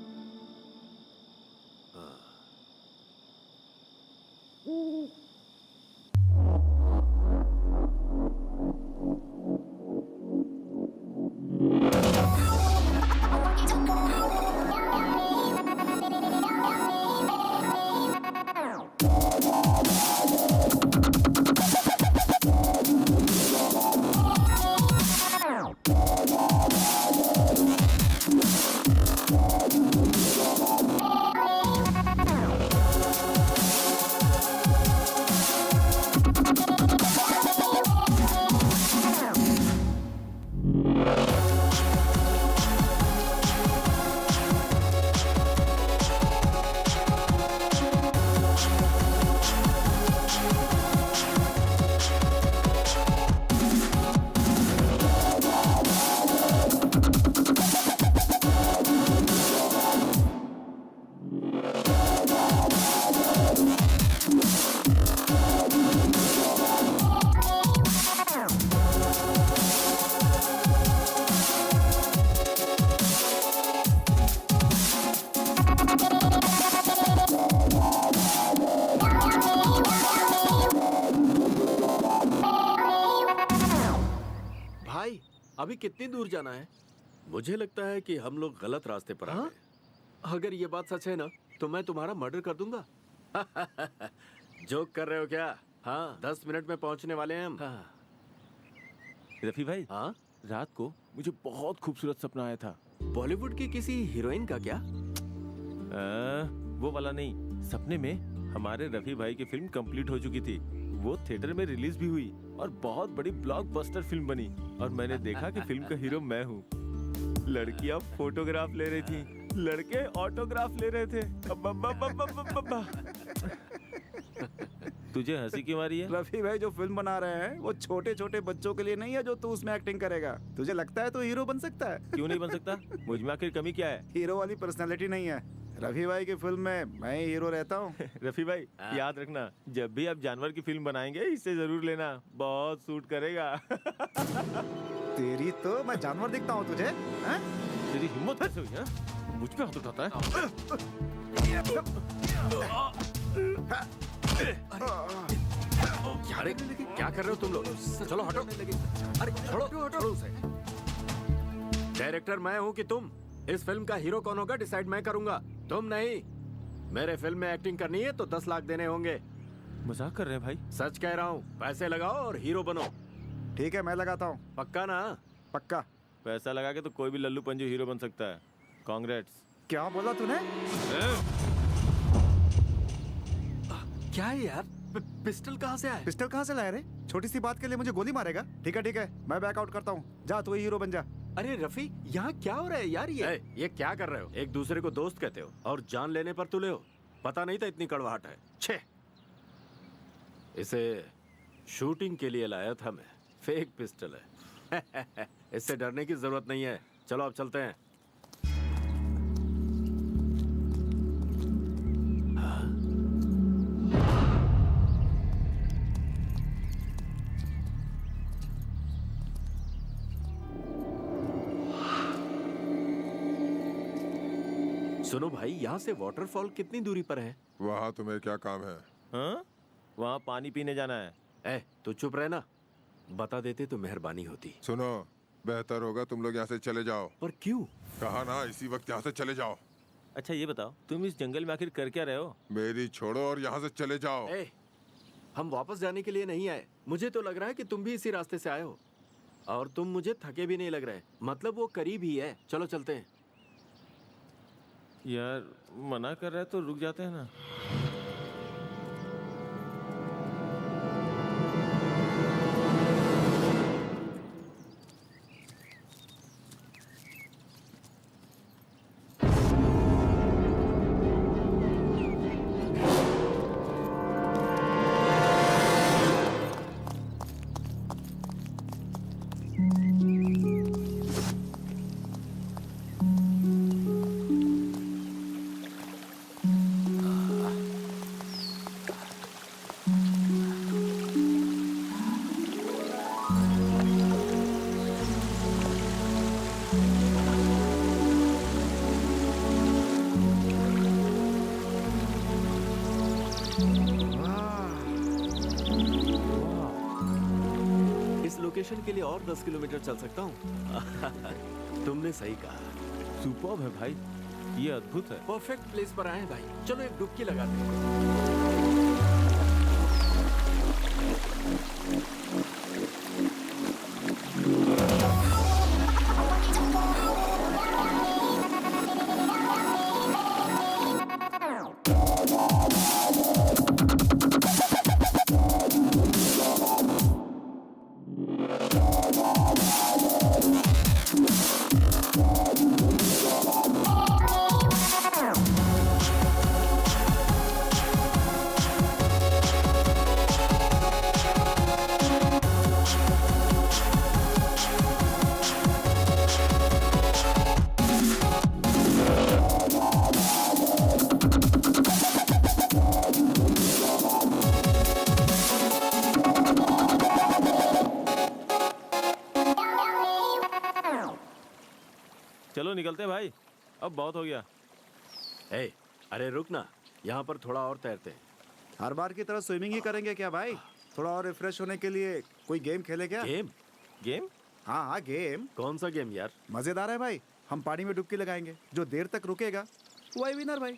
अभी कितनी दूर जाना है? मुझे लगता है कि हम लोग गलत रास्ते पर आ गए। अगर ये बात सच है ना, तो मैं तुम्हारा मर्डर कर दूंगा। जोक कर रहे हो क्या? हाँ, 10 मिनट में पहुंचने वाले हैं हम। हाँ। रफी भाई, हाँ? रात को मुझे बहुत खूबसूरत सपना आया था। बॉलीवुड की किसी हीरोइन का क्या? वो वाला नहीं, सपने में हमारे रफी भाई की फिल्म कंप्लीट हो चुकी थी। वो थिएटर में रिलीज भी हुई और बहुत बड़ी ब्लॉकबस्टर फिल्म बनी। और मैंने देखा कि फिल्म का हीरो मैं हूँ। लड़कियां फोटोग्राफ ले रही थी, लड़के ऑटोग्राफ ले रहे थे। अब्बा। तुझे हंसी क्यों आ रही है? रफी भाई जो फिल्म बना रहे हैं वो छोटे छोटे बच्चों के लिए नहीं है जो तू उसमें एक्टिंग करेगा। तुझे लगता है तो हीरो बन सकता है? क्यों नहीं बन सकता? मुझ में आखिर कमी क्या है? हीरो वाली पर्सनालिटी नहीं है। रफी भाई की फिल्म में मैं ही हीरो रहता हूँ। रफी भाई, याद रखना, जब भी आप जानवर की फिल्म बनाएंगे इसे जरूर लेना, बहुत सूट करेगा। तेरी तो मैं जानवर दिखता हूँ तुझे? हैं? तेरी हिम्मत कैसे हुई है? मुझ पे हाथ उठाता है? अरे क्या कर रहे हो तुम लोग? चलो हटो। अरे छोड़ो उसे। डायरेक्टर मैं हूँ कि तुम? इस फिल्म का हीरो कौन होगा डिसाइड मैं करूंगा, तुम नहीं। मेरे फिल्म में एक्टिंग करनी है तो 10 लाख देने होंगे। मजाक कर रहे हैं भाई? सच कह रहा हूँ, पैसे लगाओ और हीरो बनो। ठीक है मैं लगाता हूँ। पक्का ना? पक्का। पैसा लगा के तो कोई भी लल्लू पंजू हीरो बन सकता है। कांग्रेट्स। क्या बोला तूने? क्या है यार? पिस्टल कहाँ से आया? पिस्टल कहाँ से लाया रे? छोटी सी बात के लिए मुझे गोली मारेगा? ठीक है मैं बैकआउट करता हूँ। जा तू ही हीरो बन जा। अरे रफी, यहाँ क्या हो रहा है यार? ये क्या कर रहे हो? एक दूसरे को दोस्त कहते हो और जान लेने पर तुले हो। पता नहीं था इतनी कड़वाहट है। छे, इसे शूटिंग के लिए लाया था मैं। फेक पिस्टल है। इससे डरने की जरूरत नहीं है। चलो अब चलते हैं। सुनो भाई, यहाँ से वाटरफॉल कितनी दूरी पर है? वहाँ तुम्हें क्या काम है? हाँ? वहाँ पानी पीने जाना है। तू चुप रहे ना। बता देते तो मेहरबानी होती। सुनो, बेहतर होगा तुम लोग यहाँ से चले जाओ। पर क्यों? कहा ना इसी वक्त यहाँ से चले जाओ। अच्छा ये बताओ, तुम इस जंगल में आखिर कर क्या रहे हो? मेरी छोड़ो और यहाँ से चले जाओ। हम वापस जाने के लिए नहीं आए। मुझे तो लग रहा है कि तुम भी इसी रास्ते से आए हो, और तुम मुझे थके भी नहीं लग रहे। मतलब वो करीब ही है। चलो चलते हैं। यार मना कर रहा है तो रुक जाते हैं ना। लोकेशन के लिए और 10 किलोमीटर चल सकता हूँ। तुमने सही कहा। सुपर्ब है भाई, ये अद्भुत है। परफेक्ट प्लेस पर आए हैं भाई। चलो एक डुबकी लगाते हैं। चलो निकलते हैं भाई, अब बहुत हो गया। अरे रुक ना, यहाँ पर थोड़ा और तैरते हैं। हर बार की तरह स्विमिंग ही करेंगे क्या भाई? थोड़ा और रिफ्रेश होने के लिए कोई गेम खेले क्या? गेम? गेम? हाँ गेम कौन सा गेम यार? मजेदार है भाई। हम पानी में डुबकी लगाएंगे, जो देर तक रुकेगा वही विनर भाई।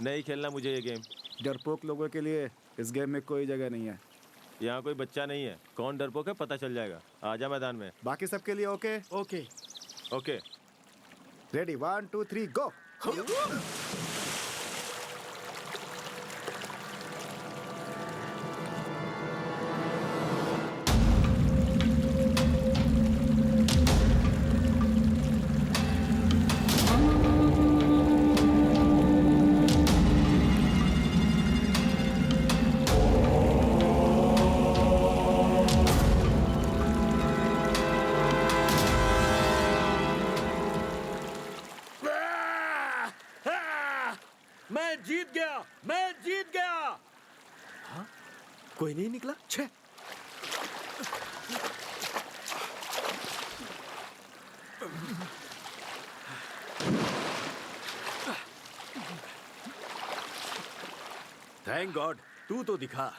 नहीं खेलना मुझे ये गेम। डरपोक लोगों के लिए इस गेम में कोई जगह नहीं है। यहाँ कोई बच्चा नहीं है, कौन डरपोक है पता चल जाएगा। आजा मैदान में। बाकी सबके लिए ओके? ओके। ओके। रेडी 1 2 3 गो। मैं जीत गया, मैं जीत गया। हाँ? कोई नहीं निकला। छे। थैंक गॉड, तू तो दिखा।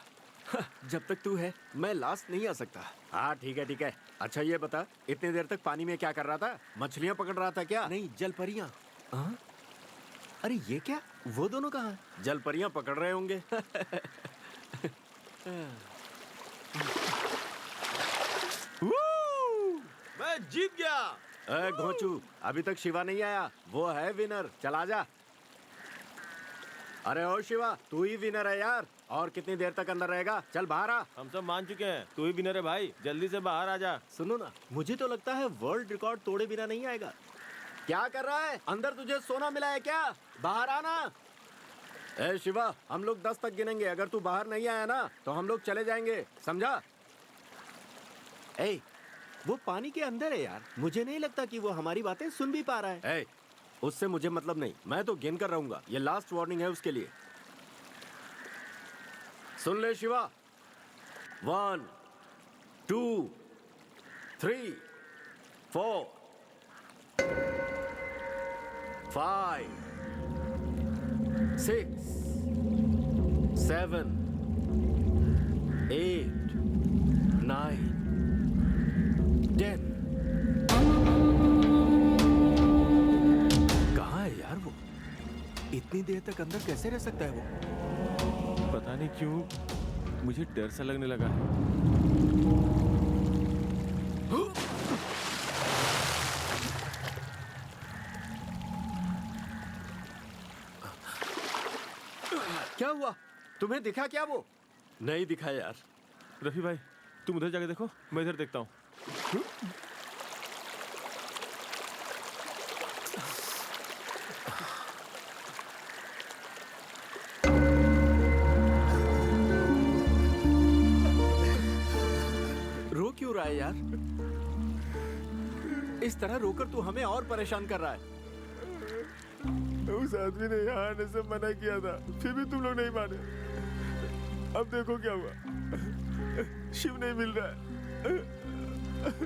जब तक तू है मैं लास्ट नहीं आ सकता। हाँ ठीक है ठीक है। अच्छा ये बता, इतनी देर तक पानी में क्या कर रहा था? मछलियां पकड़ रहा था क्या? नहीं, जल परियां। हाँ? अरे ये क्या? वो दोनों कहाँ हैं? जल परियां पकड़ रहे होंगे। मैं जीत गया। घोंचू, अभी तक शिवा नहीं आया। वो है विनर। चला जा। अरे ओ शिवा, तू ही विनर है यार। और कितनी देर तक अंदर रहेगा? चल बाहर आ। हम सब मान चुके हैं, तू ही विनर है भाई। जल्दी से बाहर आ जा। सुनो ना, मुझे तो लगता है वर्ल्ड रिकॉर्ड तोड़े बिना नहीं आएगा। क्या कर रहा है? अंदर तुझे सोना मिला है क्या? बाहर आना। ए शिवा, हम लोग 10 तक गिनेंगे। अगर तू बाहर नहीं आया ना तो हम लोग चले जाएंगे, समझा? ए, वो पानी के अंदर है यार। मुझे नहीं लगता कि वो हमारी बातें सुन भी पा रहा है। ए, उससे मुझे मतलब नहीं। मैं तो गिन कर रहूंगा। ये लास्ट वार्निंग है उसके लिए। सुन ले शिवा। 1 2 3 4 5 6 7 8 9 10। कहाँ है यार वो? इतनी देर तक अंदर कैसे रह सकता है वो? पता नहीं क्यों मुझे डर सा लगने लगा है। क्या हुआ? तुम्हें दिखा क्या वो? नहीं दिखा यार। रफी भाई, तुम उधर जाके देखो, मैं इधर देखता हूँ। रो क्यों रहा है यार? इस तरह रोकर तू हमें और परेशान कर रहा है। उस आदमी ने यहाँ आने से मना किया था, फिर भी तुम लोग नहीं माने। अब देखो क्या हुआ। शिव नहीं मिल रहा है।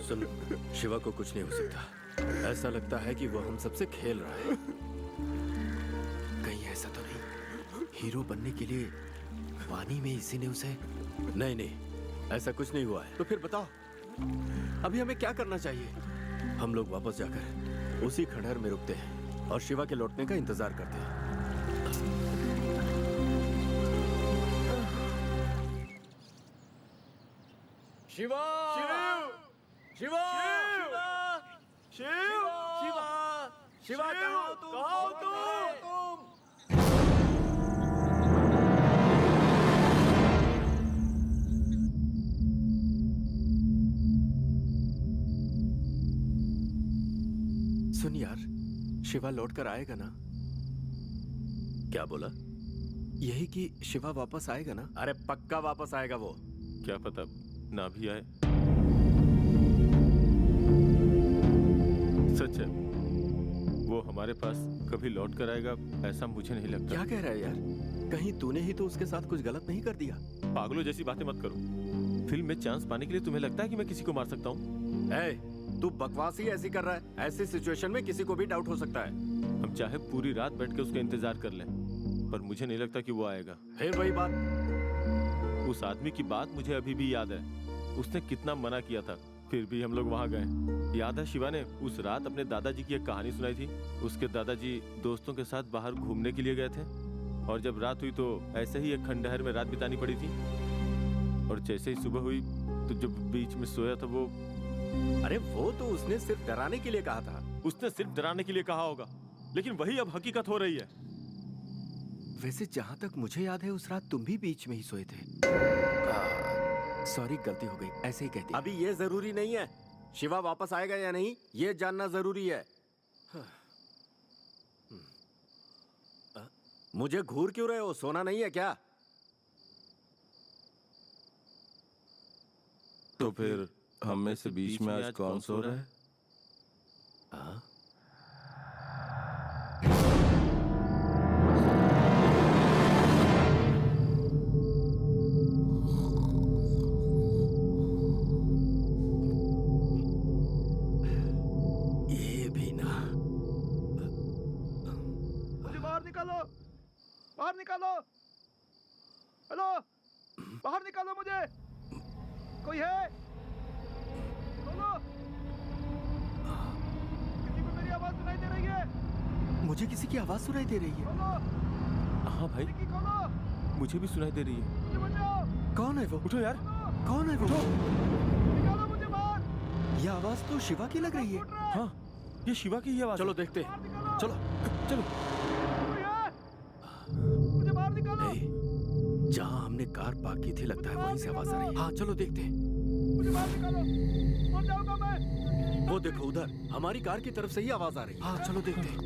सुन, शिवा को कुछ नहीं हो सकता। ऐसा लगता है कि वो हम सबसे खेल रहा है। कहीं ऐसा तो नहीं हीरो बनने के लिए पानी में इसी ने उसे? नहीं नहीं, ऐसा कुछ नहीं हुआ है। तो फिर बताओ, अभी हमें क्या करना चाहिए? हम लोग वापस जाकर उसी खंडहर में रुकते हैं और शिवा के लौटने का इंतजार करते हैं। शिवा! शिवा! शिवा! शिवा! शिवा कहाँ हो तुम? कहाँ हो तुम? सुन यार, शिवा लौट कर आएगा ना? क्या बोला? यही कि शिवा वापस आएगा ना? अरे पक्का वापस आएगा वो। क्या पता ना भी आए। सच है, वो हमारे पास कभी लौट कर आएगा ऐसा मुझे नहीं लगता। क्या कह रहा है यार? कहीं तूने ही तो उसके साथ कुछ गलत नहीं कर दिया? पागलों जैसी बातें मत करो। फिल्म में चांस पाने के लिए तुम्हें लगता है कि मैं किसी को मार सकता हूँ? तू बकवास ही ऐसी कर रहा है। ऐसी सिचुएशन में किसी को भी डाउट हो सकता है। हम चाहे पूरी रात बैठ के उसका इंतजार कर लें, पर मुझे नहीं लगता कि वो आएगा। फिर वही बात। उस आदमी की बात मुझे अभी भी याद है। उसने कितना मना किया था, फिर भी हम लोग वहाँ गए। याद है शिवा ने उस रात अपने दादाजी की एक कहानी सुनाई थी। उसके दादाजी दोस्तों के साथ बाहर घूमने के लिए गए थे और जब रात हुई तो ऐसे ही एक खंडहर में रात बितानी पड़ी थी। और जैसे ही सुबह हुई तो जब बीच में सोया था वो। अरे वो तो उसने सिर्फ डराने के लिए कहा था। उसने सिर्फ डराने के लिए कहा होगा, लेकिन वही अब हकीकत हो रही है। वैसे जहां तक मुझे याद है उस रात तुम भी बीच में ही सोए थे। सॉरी, गलती हो गई, ऐसे ही कहती। अभी ये जरूरी नहीं है शिवा वापस आएगा या नहीं, ये जानना जरूरी है। मुझे घूर क्यों रहे हो? सोना नहीं है क्या? तो फिर हम में से बीच में आज कौन सो रहा है? हाँ? ये भी ना। मुझे बाहर निकालो, बाहर निकालो। हेलो, बाहर निकालो मुझे। कोई है? खोलो। किसी को मेरी आवाज सुनाई दे रही है? मुझे किसी की आवाज सुनाई दे रही है। खोलो, हाँ भाई, खिड़की खोलो। मुझे भी सुनाई दे रही है। मुझे बचाओ। कौन है वो? उठो यार। कौन है वो? निकालो मुझे बाहर। ये आवाज तो शिवा की लग रही है। हाँ, ये शिवा की ही आवाज। चलो देखते हैं। बाहर निकालो। चलो चलो। कोई है? मुझे बाहर निकालो। जहाँ हमने कार पार्क की थी लगता है वहीं से आवाज आ रही है। हाँ चलो देखते हैं। मुझे बाहर निकालो। मर जाऊंगा मैं। वो देखो उधर हमारी कार की तरफ से ही आवाज आ रही है। हाँ चलो देखते हैं।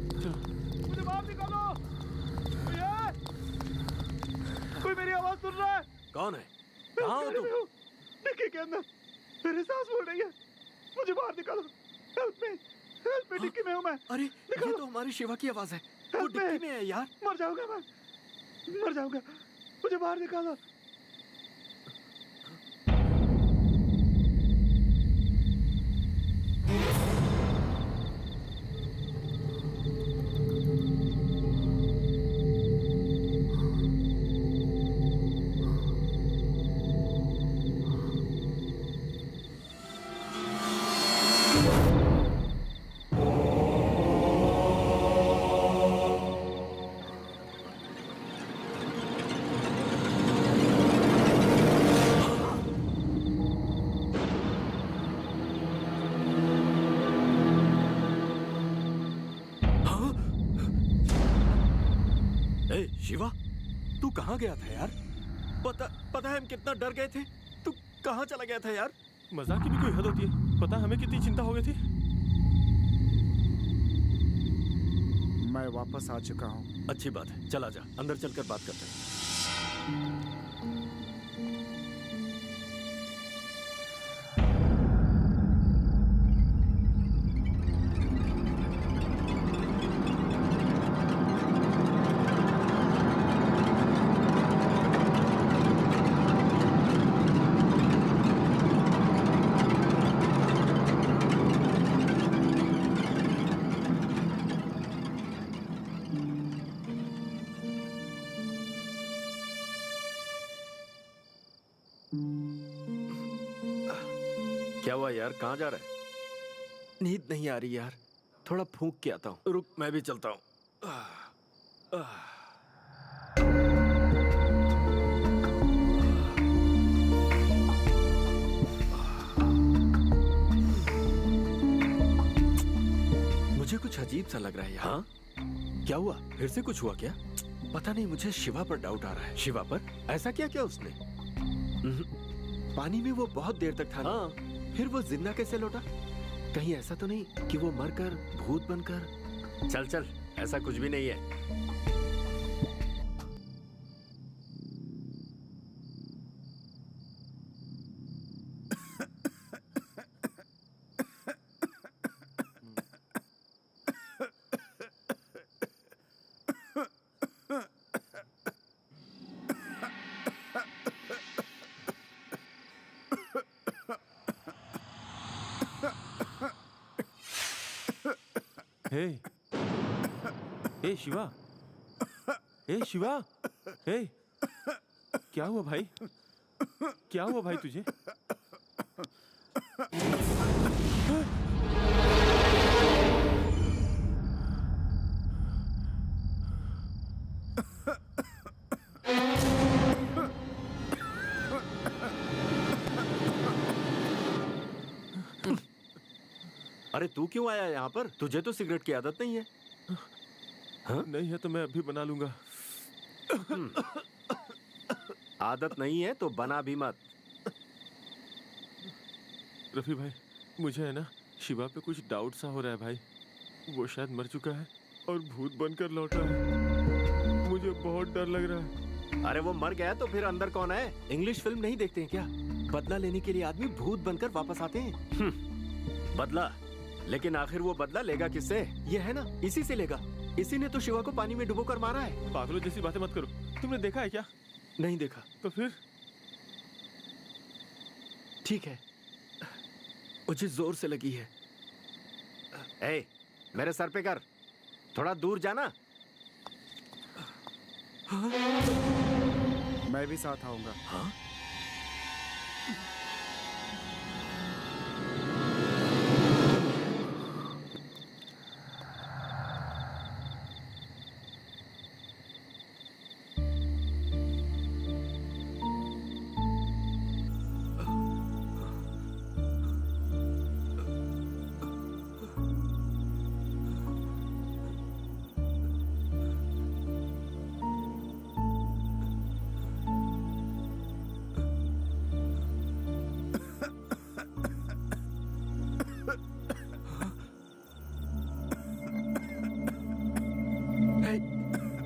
मुझे बाहर निकालो। कोई है? कोई मेरी आवाज सुन रहा है? कौन है? कहाँ हो तुम? डिक्की के अंदर मेरी सांस फूल रही है। मुझे बाहर निकालो। हेल्प मी, डिक्की में हूँ मैं। अरे ये तो हमारी शिवा की आवाज है। वो डिक्की में है यार। मर जाऊंगा मैं, मर जाऊंगा। मुझे बाहर निकालो। ए शिवा, तू कहाँ गया था यार? पता है हम कितना डर गए थे। तू कहाँ चला गया था यार? मजाक की भी कोई हद होती है। पता है हमें कितनी चिंता हो गई थी। मैं वापस आ चुका हूँ। अच्छी बात है, चला जा, अंदर चलकर बात करते हैं। क्या हुआ यार, कहाँ जा रहा है? नींद नहीं आ रही यार, थोड़ा फूंक के आता हूँ। रुक, मैं भी चलता हूँ। मुझे कुछ अजीब सा लग रहा है यार। हाँ? क्या हुआ? फिर से कुछ हुआ क्या? पता नहीं, मुझे शिवा पर डाउट आ रहा है। शिवा पर? ऐसा क्या किया उसने? पानी में वो बहुत देर तक था। हाँ, फिर वो जिंदा कैसे लौटा? कहीं ऐसा तो नहीं कि वो मरकर भूत बनकर? चल चल, ऐसा कुछ भी नहीं है। हे, हे शिवा, हे शिवा, हे, क्या हुआ भाई? क्या हुआ भाई तुझे? अरे तू क्यों आया यहाँ पर? तुझे तो सिगरेट की आदत नहीं है। नहीं है तो मैं अभी बना लूंगा। आदत नहीं है तो बना भी मत। रफी भाई, मुझे है ना शिवा पे कुछ डाउट सा हो रहा है भाई। वो शायद मर चुका है और भूत बनकर लौटा है। मुझे बहुत डर लग रहा है। अरे वो मर गया तो फिर अंदर कौन है? इंग्लिश फिल्म नहीं देखते हैं क्या? बदला लेने के लिए आदमी भूत बनकर वापस आते हैं। बदला? लेकिन आखिर वो बदला लेगा किससे? ये है ना, इसी से लेगा। इसी ने तो शिवा को पानी में डुबोकर मारा है। पागलों जैसी बातें मत करो। तुमने देखा है क्या? नहीं देखा। तो फिर? ठीक है, मुझे जोर से लगी है। ए, मेरे सर पे कर। थोड़ा दूर जाना। मैं भी साथ आऊंगा। हाँ?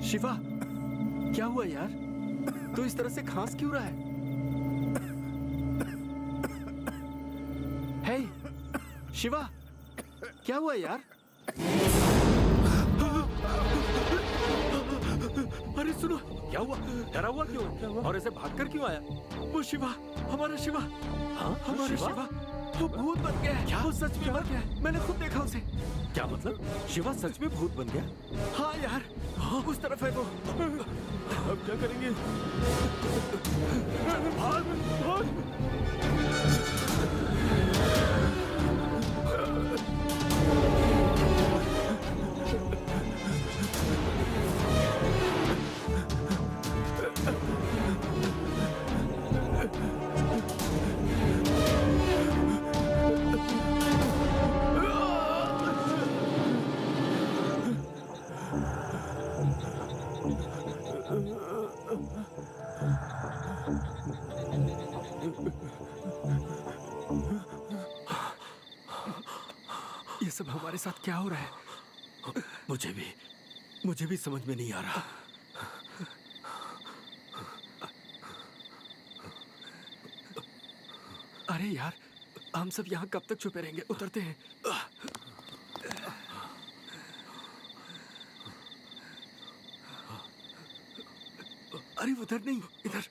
शिवा, क्या हुआ यार? तू इस तरह से खांस क्यों रहा है? हे, शिवा, क्या हुआ यार? अरे सुनो, क्या हुआ? डरा हुआ क्यों? और ऐसे भागकर क्यों आया? वो शिवा, हमारा शिवा। हाँ, हमारा शिवा। वो भूत बन गया है। क्या? वो सच में मर गया है। मैंने खुद देखा उसे। क्या मतलब? शिवा सच में भूत बन गया? हाँ यार, हाँ, उस तरफ है वो। अब क्या करेंगे? भाग, भाग। ये सब हमारे साथ क्या हो रहा है? मुझे भी समझ में नहीं आ रहा। अरे यार, हम सब यहाँ कब तक छुपे रहेंगे? उतरते हैं। अरे उधर नहीं, इधर।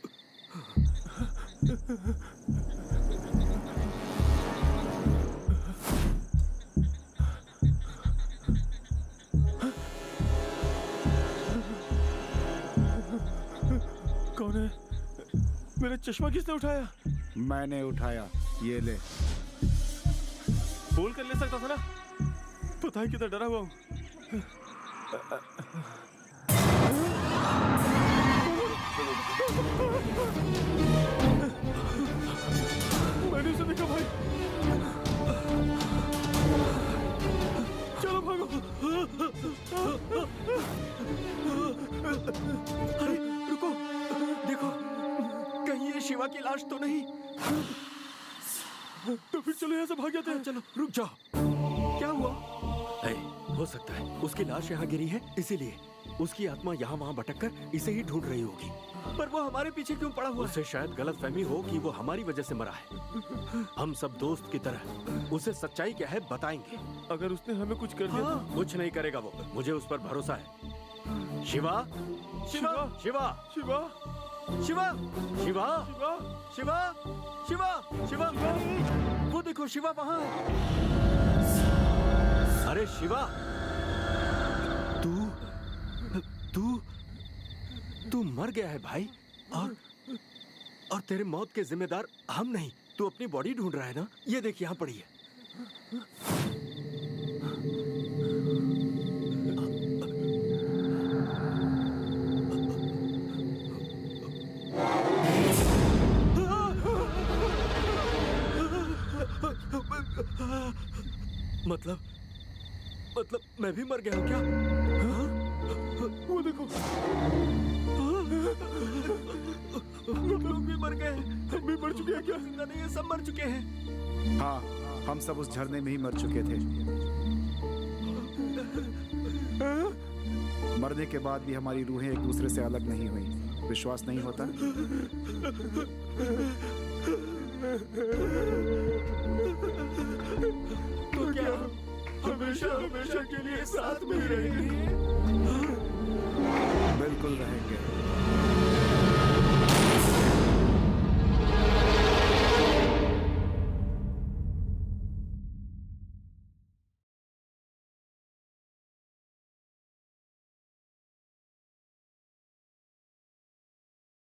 कौन है? मेरा चश्मा किसने उठाया? मैंने उठाया। ये ले। बोल कर ले सकता था ना। पता है कितना डरा हुआ हूँ। मैंने उसे देखा भाई। चलो भागो। अरे रुको, देखो, कहीं ये शिवा की लाश तो नहीं? तो फिर चलो यहाँ से भाग जाते हैं। चलो, रुक जाओ। क्या हुआ? हो सकता है उसकी लाश यहाँ गिरी है, इसीलिए उसकी आत्मा यहाँ वहाँ भटककर इसे ही ढूंढ रही होगी। पर वो हमारे पीछे क्यों पड़ा हुआ? उसे शायद गलतफहमी हो कि वो हमारी वजह से मरा है। हम सब दोस्त की तरह उसे सच्चाई क्या है बताएंगे। अगर उसने हमें कुछ कर दिया तो? कुछ नहीं करेगा वो, मुझे उस पर भरोसा है। शिवा, शिवा, शिवा, शिवा, शिवा, शिवा, शिवा, शिवा, शिवा, शिवा, वो देखो शिवा वहाँ है। अरे शिवा, तू मर गया है भाई, और तेरे मौत के जिम्मेदार हम नहीं, तू अपनी बॉडी ढूंढ रहा है ना? ये देख यहाँ पड़ी है। मतलब मैं भी मर गया हूँ क्या? हाँ? वो देखो, लोग भी मर गए। हम भी मर चुके हैं क्या? जिंदा नहीं है, सब मर चुके हैं। हाँ, हम सब उस झरने में ही मर चुके थे। मरने के बाद भी हमारी रूहें एक दूसरे से अलग नहीं हुई। विश्वास नहीं होता? तो क्या हमेशा हमेशा के लिए साथ में रहेंगे? बिल्कुल